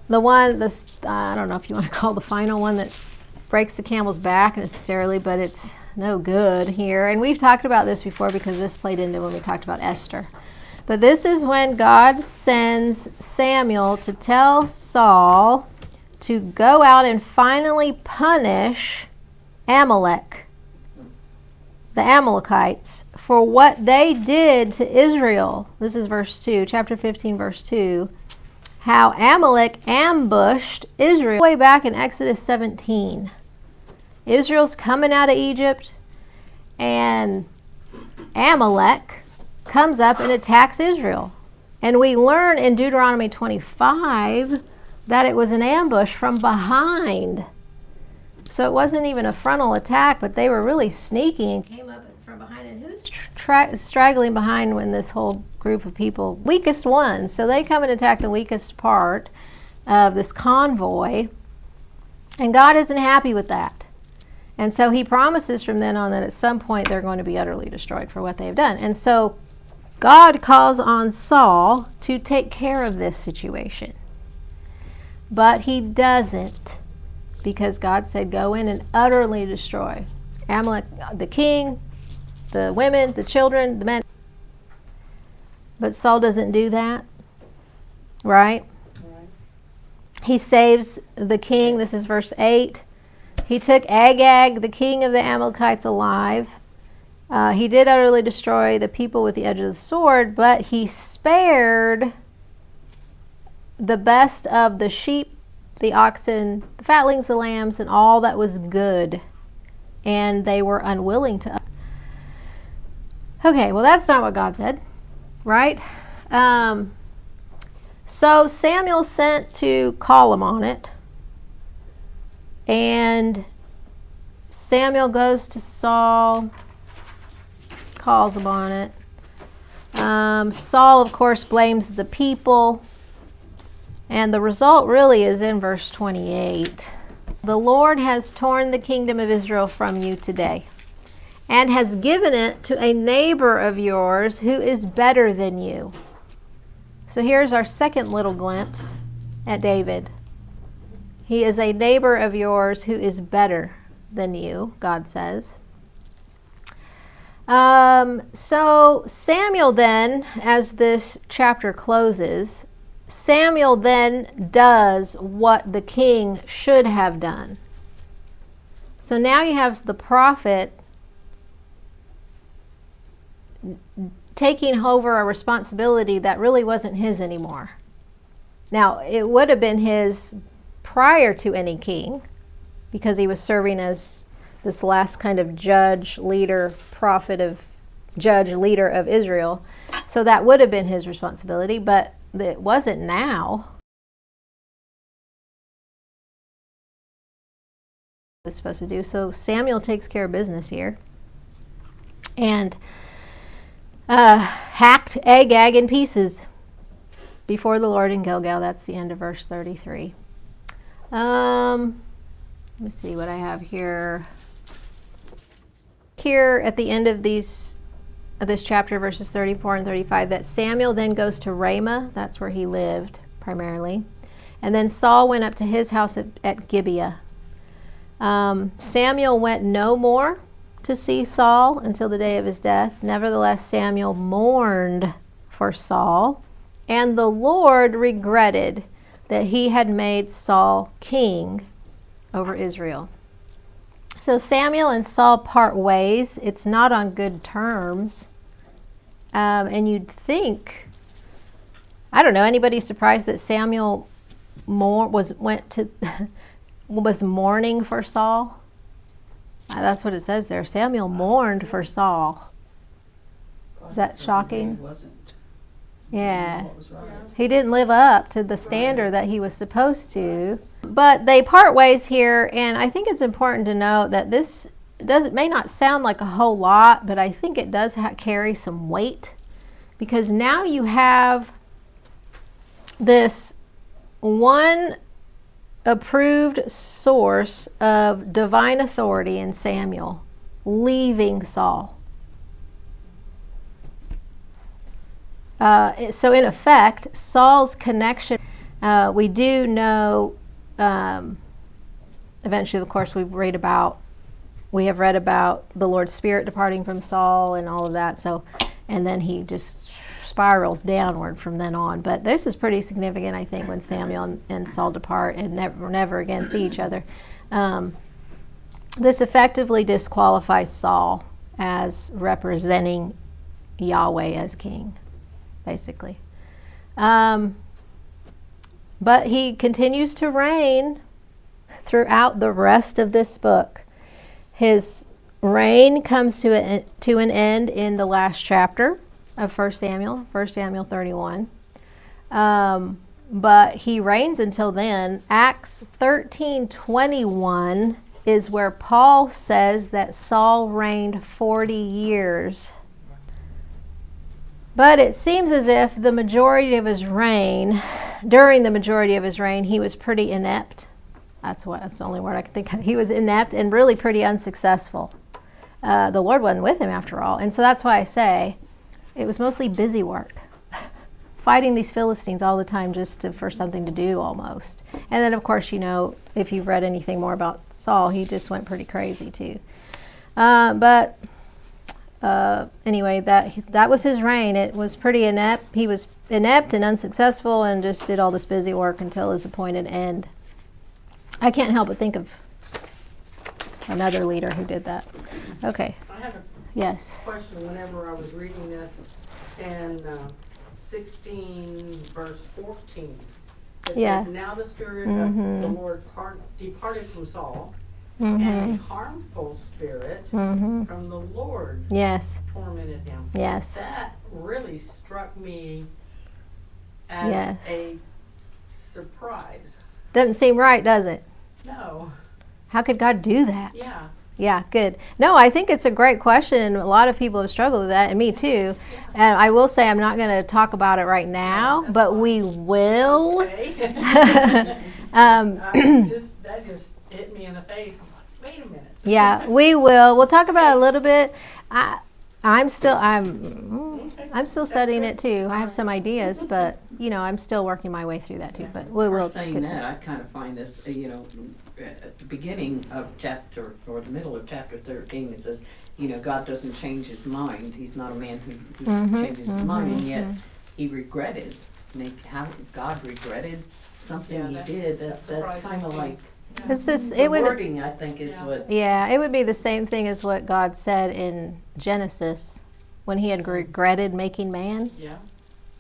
The one, I don't know if you want to call the final one that breaks the camel's back necessarily, but it's no good here. And we've talked about this before because this played into when we talked about Esther. But this is when God sends Samuel to tell Saul to go out and finally punish Amalek, the Amalekites, for what they did to Israel. This is verse 2, chapter 15, verse 2. How Amalek ambushed Israel. Way back in Exodus 17. Israel's coming out of Egypt, and Amalek comes up and attacks Israel. And we learn in Deuteronomy 25 that it was an ambush from behind. So it wasn't even a frontal attack, but they were really sneaky and came up from behind. And who's straggling behind when this whole group of people? Weakest ones. So they come and attack the weakest part of this convoy. And God isn't happy with that. And so he promises from then on that at some point they're going to be utterly destroyed for what they've done. And so God calls on Saul to take care of this situation. But he doesn't, because God said, go in and utterly destroy Amalek, the king, the women, the children, the men. But Saul doesn't do that, right? He saves the king. This is verse 8. He took Agag, the king of the Amalekites, alive. He did utterly destroy the people with the edge of the sword, but he spared the best of the sheep, the oxen, the fatlings, the lambs, and all that was good. And they were unwilling to. Okay, well, that's not what God said, right? So Samuel sent to call him on it. And Samuel goes to Saul, calls him on it. Saul, of course, blames the people. And the result really is in verse 28. The Lord has torn the kingdom of Israel from you today, and has given it to a neighbor of yours who is better than you. So here's our second little glimpse at David. He is a neighbor of yours who is better than you, God says. So Samuel then, as this chapter closes, Samuel then does what the king should have done. So now you have the prophet taking over a responsibility that really wasn't his anymore. Now, it would have been his prior to any king, because he was serving as this last kind of judge, leader, prophet of judge, leader of Israel. So that would have been his responsibility, but it wasn't now. Was supposed to do. So Samuel takes care of business here and hacked Agag in pieces before the Lord in Gilgal. That's the end of verse 33. Let me see what I have here. Here at the end of this chapter, verses 34 and 35, that Samuel then goes to Ramah. That's where he lived primarily. And then Saul went up to his house at Gibeah. Samuel went no more to see Saul until the day of his death. Nevertheless, Samuel mourned for Saul, and the Lord regretted that he had made Saul king over Israel. So Samuel and Saul part ways. It's not on good terms. And you'd think, I don't know, anybody surprised that Samuel was mourning for Saul? That's what it says there. Samuel mourned for Saul. Is that shocking? He wasn't. Yeah. What was right. He didn't live up to the standard that he was supposed to. But they part ways here, and I think it's important to note that this may not sound like a whole lot, but I think it does carry some weight, because now you have this one approved source of divine authority in Samuel leaving Saul. So in effect, Saul's connection, we do know, eventually, of course, we have read about the Lord's Spirit departing from Saul and all of that. So, and then he just spirals downward from then on. But this is pretty significant, I think, when Samuel and Saul depart and never again see each other. This effectively disqualifies Saul as representing Yahweh as king, basically. But he continues to reign throughout the rest of this book. His reign comes to an end in the last chapter of 1 Samuel 31. But he reigns until then. Acts 13:21 is where Paul says that Saul reigned 40 years. But it seems as if during the majority of his reign, he was pretty inept. That's the only word I can think of. He was inept and really pretty unsuccessful. The Lord wasn't with him after all. And so that's why I say it was mostly busy work. Fighting these Philistines all the time for something to do almost. And then, of course, if you've read anything more about Saul, he just went pretty crazy too. Anyway, that was his reign. It was pretty inept. He was inept and unsuccessful and just did all this busy work until his appointed end. I can't help but think of another leader who did that. Okay. I have a Yes. question whenever I was reading this, and 16 verse 14. It Yeah. says, now the Spirit Mhm. of the Lord departed from Saul, Mm-hmm. and a harmful spirit Mm-hmm. from the Lord Yes. tormented him. Yes. That really struck me as Yes. a surprise. Doesn't seem right, does it? No, How could God do that? yeah. Yeah, good. No, I think it's a great question, and a lot of people have struggled with that, and me too. And I will say I'm not going to talk about it right now, that's but fine. we will. Okay. That just hit me in the face. I'm like, wait a minute. Yeah, we will. We'll talk about it a little bit. I'm still studying it too. I have some ideas, but I'm still working my way through that too. But we will. Saying that, I kind of find this, at the beginning of chapter, or the middle of chapter 13, it says, God doesn't change his mind. He's not a man who changes his mind, and yet he regretted. How God regretted something he did. That kind of like It's just the it would. wording, I think, is what. Yeah, it would be the same thing as what God said in Genesis when he had regretted making man Yeah.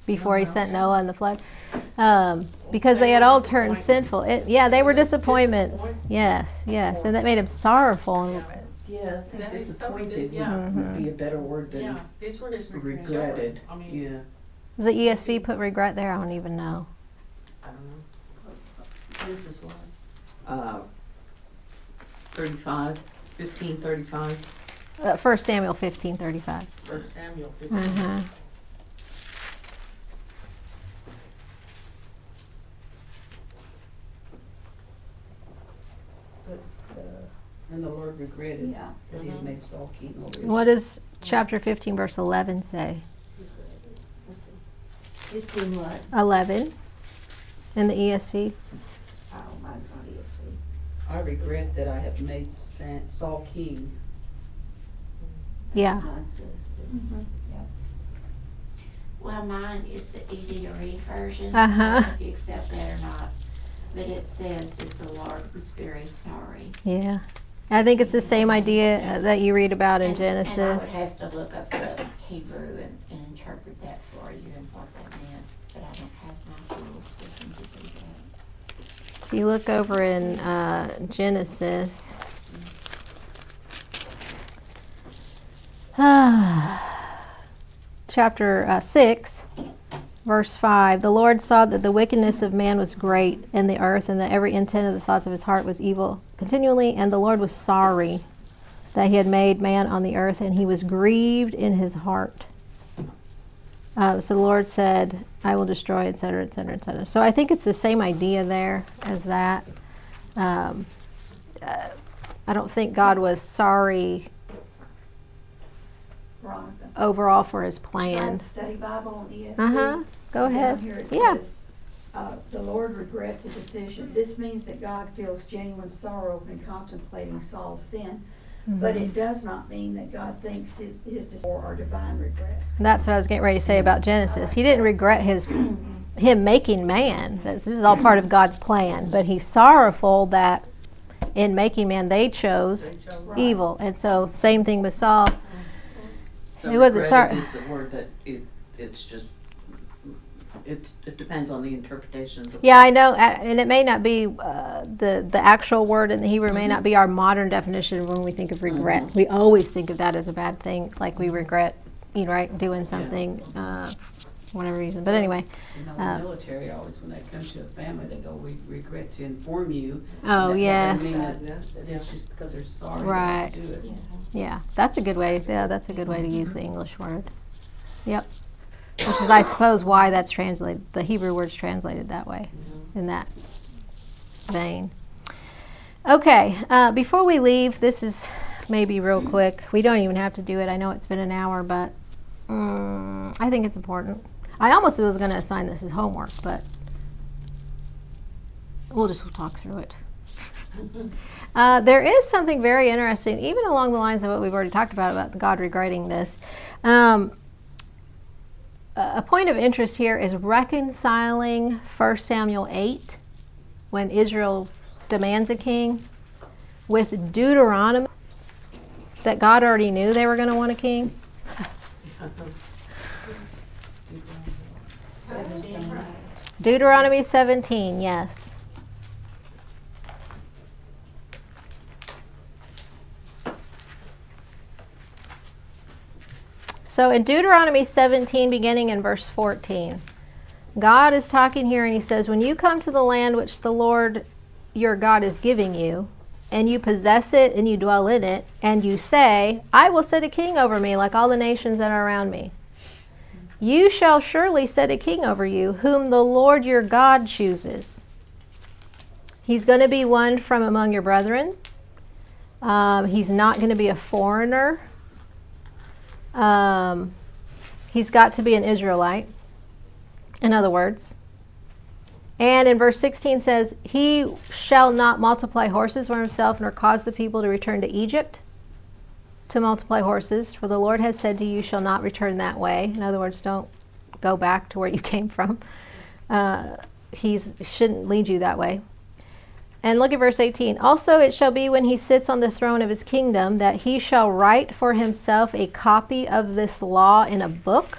before he sent Noah and the flood. Because they had all turned sinful. They were disappointments. Yes, and that made him sorrowful. Yeah, I think That is disappointed something, yeah. would be a better word than Yeah, these were his regretted. I mean, Yeah. Does the ESV put regret there? I don't even know. I don't know. This is what. 15:35. 1 Samuel 15:35. 1 Samuel 15. Uh-huh. And the Lord regretted Yeah. that he had made Saul king over Israel. What does chapter 15, verse 11 say? 15 what? 11 in the ESV. Oh, mine's not ESV. I regret that I have made Saul king. Yeah. Mine says, Well, mine is the easy to read version. Uh-huh. I don't know if you accept that or not, but it says that the Lord was very sorry. Yeah. I think it's the same idea that you read about in And I would Genesis. have to look up the Hebrew and interpret that for you and what that meant, but I don't have my rules with me to do that. If you look over in Genesis, chapter 6, verse 5, the Lord saw that the wickedness of man was great in the earth, and that every intent of the thoughts of his heart was evil continually, and the Lord was sorry that he had made man on the earth, and he was grieved in his heart. So the Lord said, I will destroy, etc., etc., etc. So I think it's the same idea there as that. I don't think God was sorry Veronica. overall for his So I plan. have Study Bible on ESV. Uh-huh. Go And ahead. Down here it Yeah. says, the Lord regrets a decision. This means that God feels genuine sorrow in contemplating Saul's sin, but it does not mean that God thinks his decision or divine regret. That's what I was getting ready to say about Genesis. He didn't regret him making man. This is all part of God's plan. But he's sorrowful that in making man they chose They chose evil. And so same thing with Saul. So It wasn't regretted sorry. is a word that it's just, it depends on the interpretation. Yeah, I know, and it may not be the actual word in the Hebrew may not be our modern definition when we think of regret. We always think of that as a bad thing, like we regret, right, doing something, for whatever reason. But anyway, You know, the military always, when they come to a family, they go, we regret to inform you. oh That yes, doesn't mean that Sadness. it's just because they're sorry they Right. have to do it. yeah, that's a good way. Yeah, that's a good way to use the English word. Yep, which is, I suppose, why that's translated. The Hebrew word's translated that way, in that vein. Okay, before we leave, this is maybe real quick. We don't even have to do it. I know it's been an hour, but I think it's important. I almost was going to assign this as homework, but we'll talk through it. There is something very interesting, even along the lines of what we've already talked about God regretting this. A point of interest here is reconciling 1 Samuel 8, when Israel demands a king, with Deuteronomy, that God already knew they were going to want a king. Deuteronomy 17, yes. So in Deuteronomy 17, beginning in verse 14, God is talking here and he says, when you come to the land which the Lord your God is giving you, and you possess it and you dwell in it, and you say, I will set a king over me like all the nations that are around me. You shall surely set a king over you, whom the Lord your God chooses. He's going to be one from among your brethren. He's not going to be a foreigner. He's got to be an Israelite, in other words. And in verse 16 says, he shall not multiply horses for himself, nor cause the people to return to Egypt to multiply horses, for the Lord has said to you, you shall not return that way. In other words, don't go back to where you came from. He shouldn't lead you that way. And look at verse 18. Also it shall be when he sits on the throne of his kingdom, that he shall write for himself a copy of this law in a book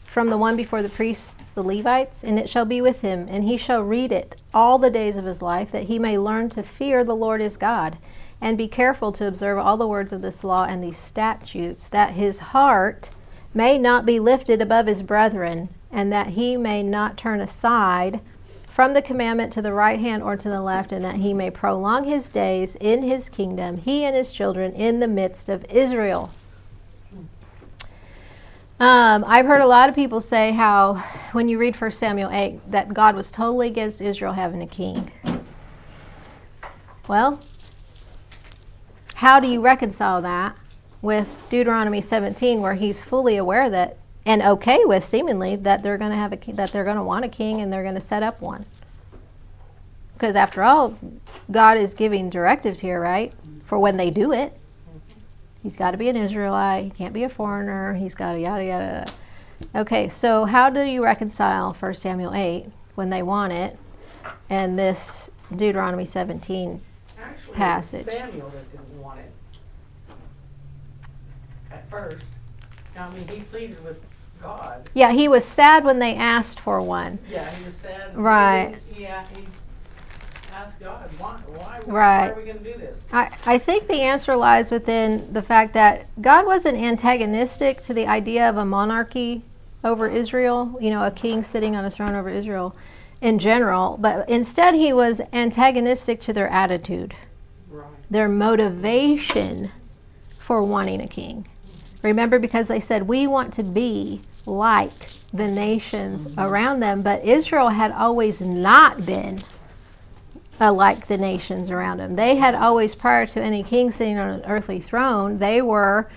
from the one before the priests, the Levites, and it shall be with him, and he shall read it all the days of his life, that he may learn to fear the Lord his God, and be careful to observe all the words of this law and these statutes, that his heart may not be lifted above his brethren, and that he may not turn aside from the commandment to the right hand or to the left, and that he may prolong his days in his kingdom, he and his children, in the midst of Israel. I've heard a lot of people say how, when you read 1 Samuel 8, that God was totally against Israel having a king. Well, how do you reconcile that with Deuteronomy 17, where he's fully aware that, and okay with seemingly, that they're going to have that they're going to want a king and they're going to set up one? Because after all, God is giving directives here, right? For when they do it. He's got to be an Israelite. He can't be a foreigner. He's got to yada yada. Okay, so how do you reconcile 1 Samuel 8 when they want it and this Deuteronomy 17? Actually, Passage. it was Samuel that didn't want it. At first. I mean, he pleaded with God. Yeah, he was sad when they asked for one. Yeah, he was sad. Right. Yeah, he asked God, why Right. are we gonna do this? I think the answer lies within the fact that God wasn't antagonistic to the idea of a monarchy over Israel, you know, a king sitting on a throne over Israel in general, but instead he was antagonistic to their attitude, Right. their motivation for wanting a king. Remember, because they said, we want to be like the nations around them, but Israel had always not been like the nations around them. They had always, prior to any king sitting on an earthly throne, they were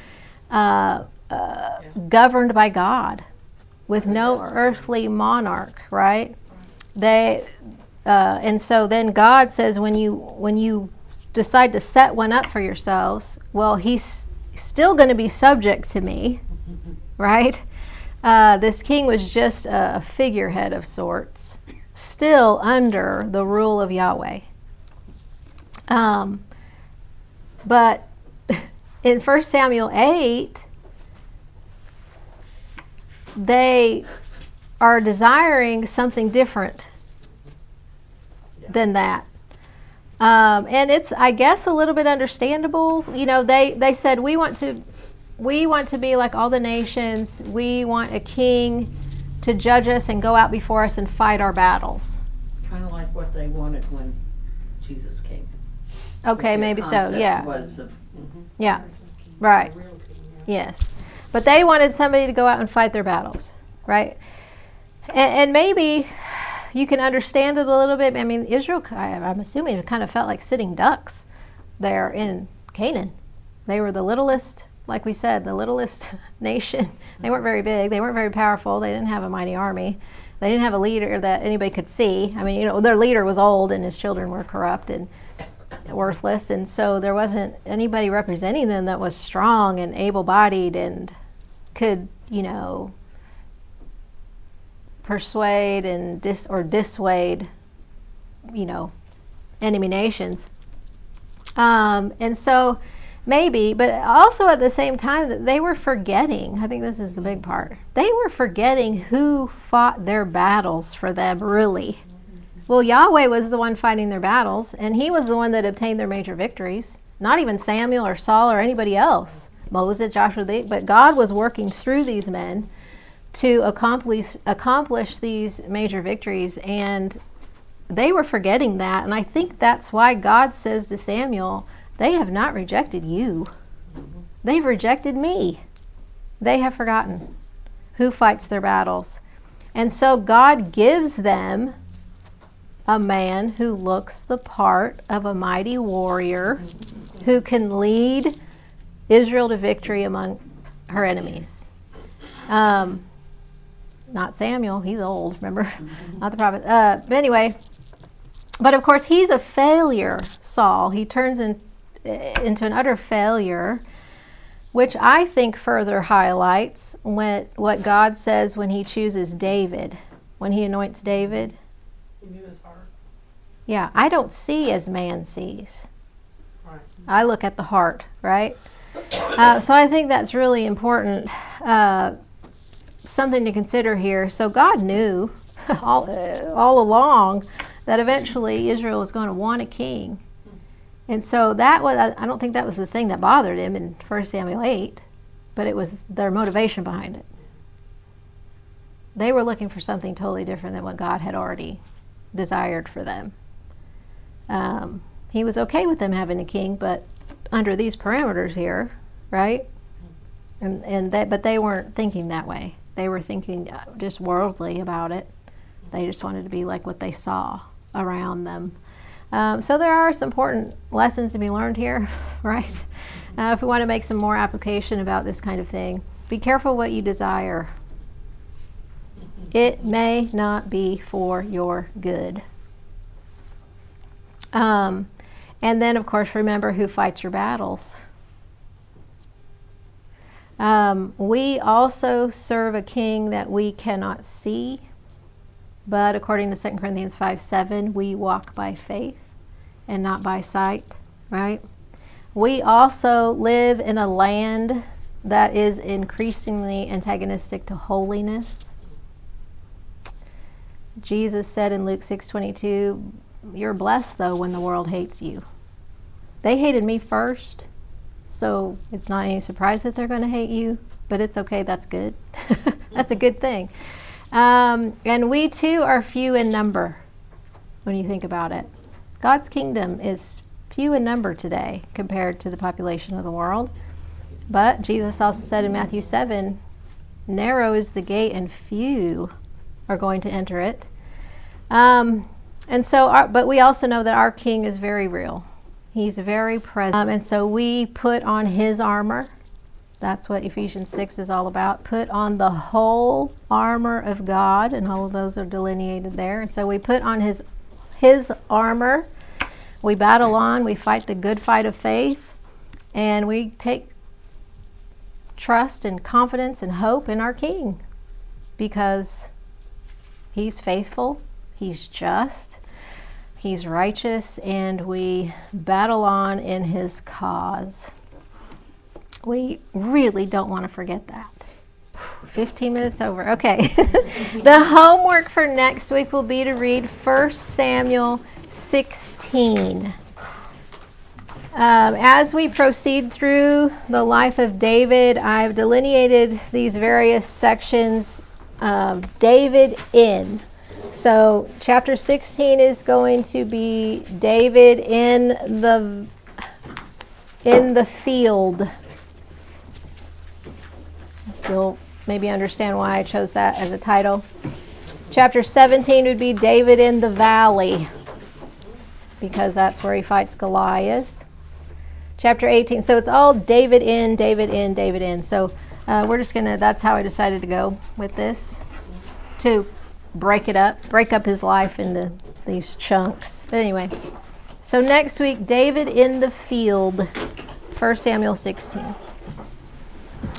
governed by God with no earthly monarch, right? They and so then God says, when you decide to set one up for yourselves, well, he's still going to be subject to me, right? This king was just a figurehead of sorts, still under the rule of Yahweh. But in 1 Samuel 8, they are desiring something different than that. And it's, I guess, a little bit understandable. You know, they said, we want to be like all the nations. We want a king to judge us and go out before us and fight our battles. Kind of like what they wanted when Jesus came. Okay, Their maybe so, concept yeah. was of, Yeah, right. Yes. But they wanted somebody to go out and fight their battles, right? And maybe you can understand it a little bit. I mean, Israel, I'm assuming, it kind of felt like sitting ducks there in Canaan. They were the littlest, like we said, the littlest nation. They weren't very big. They weren't very powerful. They didn't have a mighty army. They didn't have a leader that anybody could see. I mean, you know, their leader was old and his children were corrupt and worthless. And so there wasn't anybody representing them that was strong and able-bodied and could, you know, persuade and dissuade, you know, enemy nations. And so maybe, but also at the same time that they were forgetting, I think this is the big part, they were forgetting who fought their battles for them, really. Well, Yahweh was the one fighting their battles, and he was the one that obtained their major victories, not even Samuel or Saul or anybody else, Moses, Joshua, but God was working through these men to accomplish these major victories, and they were forgetting that. And I think that's why God says to Samuel, they have not rejected you. They've rejected me. They have forgotten who fights their battles. And so God gives them a man who looks the part of a mighty warrior who can lead Israel to victory among her enemies. Not Samuel, he's old, remember? Not the prophet. But anyway, but of course he's a failure, Saul. He turns into an utter failure, which I think further highlights what God says when he chooses David, when he anoints David. He knew his heart. Yeah, I don't see as man sees. Right. I look at the heart, right? So I think that's really important, something to consider here. So God knew all along that eventually Israel was going to want a king. And so that was, I don't think that was the thing that bothered him in 1 Samuel 8, but it was their motivation behind it. They were looking for something totally different than what God had already desired for them. He was okay with them having a king, but under these parameters here, right? But they weren't thinking that way. They were thinking just worldly about it. They just wanted to be like what they saw around them. So there are some important lessons to be learned here, right? If we want to make some more application about this kind of thing, be careful what you desire. It may not be for your good. And then, of course, remember who fights your battles. We also serve a king that we cannot see, but according to 2 Corinthians 5:7, we walk by faith and not by sight, right? We also live in a land that is increasingly antagonistic to holiness. Jesus said in Luke 6:22, "You're blessed though when the world hates you." They hated me first, so it's not any surprise that they're going to hate you, but it's okay, that's good. That's a good thing. And we too are few in number when you think about it. God's kingdom is few in number today compared to the population of the world. But Jesus also said in Matthew 7, narrow is the gate and few are going to enter it. But we also know that our King is very real. He's very present. And so we put on his armor. That's what Ephesians 6 is all about. Put on the whole armor of God, and all of those are delineated there. And so we put on his armor. We battle on, we fight the good fight of faith, and we take trust and confidence and hope in our King because he's faithful, he's just, he's righteous, and we battle on in his cause. We really don't want to forget that. 15 minutes over. Okay. The homework for next week will be to read 1 Samuel 16. As we proceed through the life of David, I've delineated these various sections of David in. So chapter 16 is going to be David in the field. You'll maybe understand why I chose that as a title. Chapter 17 would be David in the valley, because that's where he fights Goliath. Chapter 18, so it's all David in, David in, David in. So that's how I decided to go with this, to break up his life into these chunks. But anyway, so next week, David in the field, 1 Samuel 16.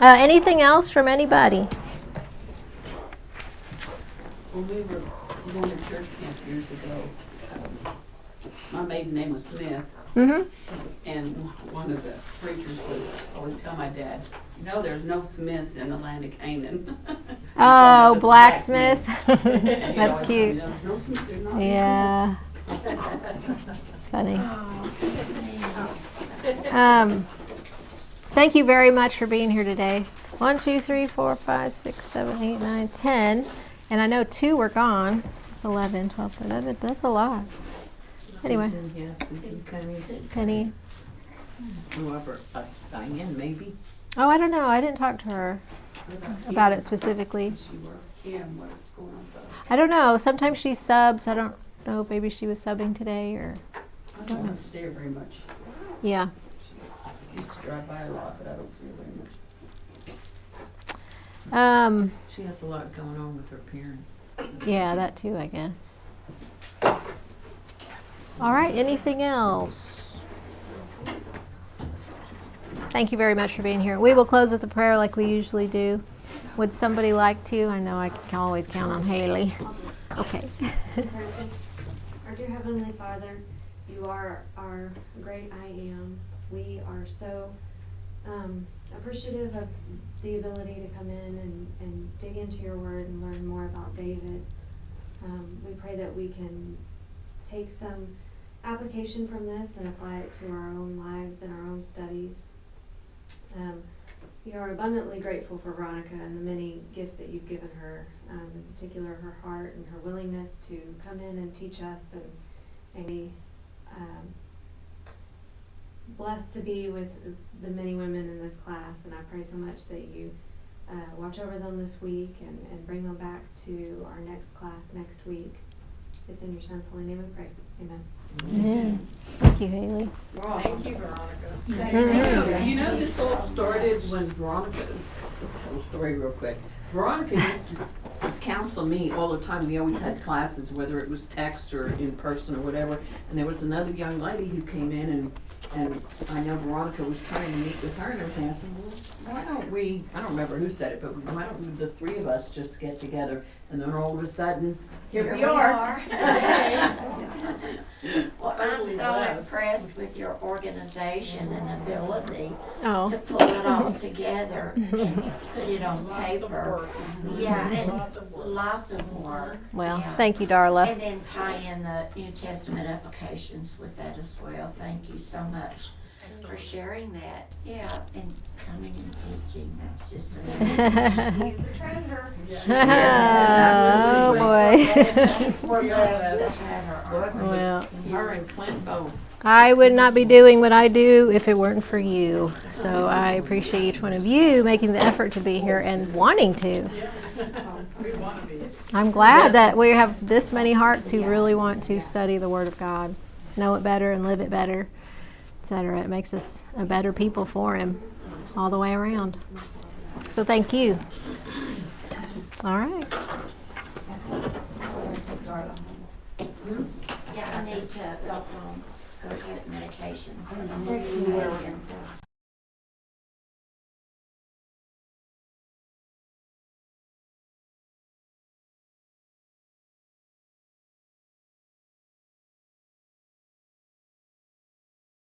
Anything else from anybody? When we were going to church camp years ago, my maiden name was Smith, Mm-hmm. and one of the preachers would always tell my dad, you know, there's no Smiths in the land of Canaan. Oh, blacksmiths. And he'd That's always tell cute. me, there's no Smith, there's not any Yeah, Smiths. it's funny. Thank you very much for being here today. 1, 2, 3, 4, 5, 6, 7, 8, 9, 10. And I know 2 were gone. It's 11, 12, 11. That's a lot. Anyway. Susan, Penny. whoever, Diane maybe. Oh, I don't know. I didn't talk to her about it specifically. Does she work? Kim, what's going on with her? I don't know. Sometimes she subs. I don't know. Maybe she was subbing today or. I don't have to see her very much. Yeah. She used to drive by a lot, but I don't see her very much. She has a lot going on with her parents. Yeah, that too, I guess. All right, anything else? Thank you very much for being here. We will close with a prayer like we usually do. Would somebody like to? I know I can always count on Haley. Okay. Our dear Heavenly Father, you are our great I am. We are so appreciative of the ability to come in and dig into your word and learn more about David. We pray that we can take some application from this and apply it to our own lives and our own studies. We are abundantly grateful for Veronica and the many gifts that you've given her, in particular her heart and her willingness to come in and teach us, and be blessed to be with the many women in this class. And I pray so much that you watch over them this week and bring them back to our next class next week. It's in your son's holy name we pray. Amen. Amen. Thank you, Haley. Well, thank you, Veronica. Mhm. You know, this all started when Veronica, I'll tell the story real quick. Veronica used to counsel me all the time. We always had classes, whether it was text or in person or whatever. And there was another young lady who came in and And I know Veronica was trying to meet with her and everything. I said, well, why don't we, I don't remember who said it, but why don't we, the three of us just get together? And then all of a sudden, here we are. Well, I'm Totally so blessed. impressed with your organization and ability Oh, to pull it all together and put it on Lots of paper. work. Yeah, and Lots of work. lots of work. well, Yeah. thank you, Darla. And then tie in the New Testament applications with that as well. Thank you so much for sharing that. Yeah, and coming and teaching, that's just amazing. He's a treasure. Oh, boy. We're blessed to have her. Bless on. Well, Her and Clint both. I would not be doing what I do if it weren't for you. So I appreciate each one of you making the effort to be here and wanting to. We wanna be. I'm glad that we have this many hearts who really want to study the Word of God, know it better and live it better, etc. It makes us a better people for Him all the way around. So thank you. All right. Yeah, I need to go home, so get medications. Text me where we're gonna go.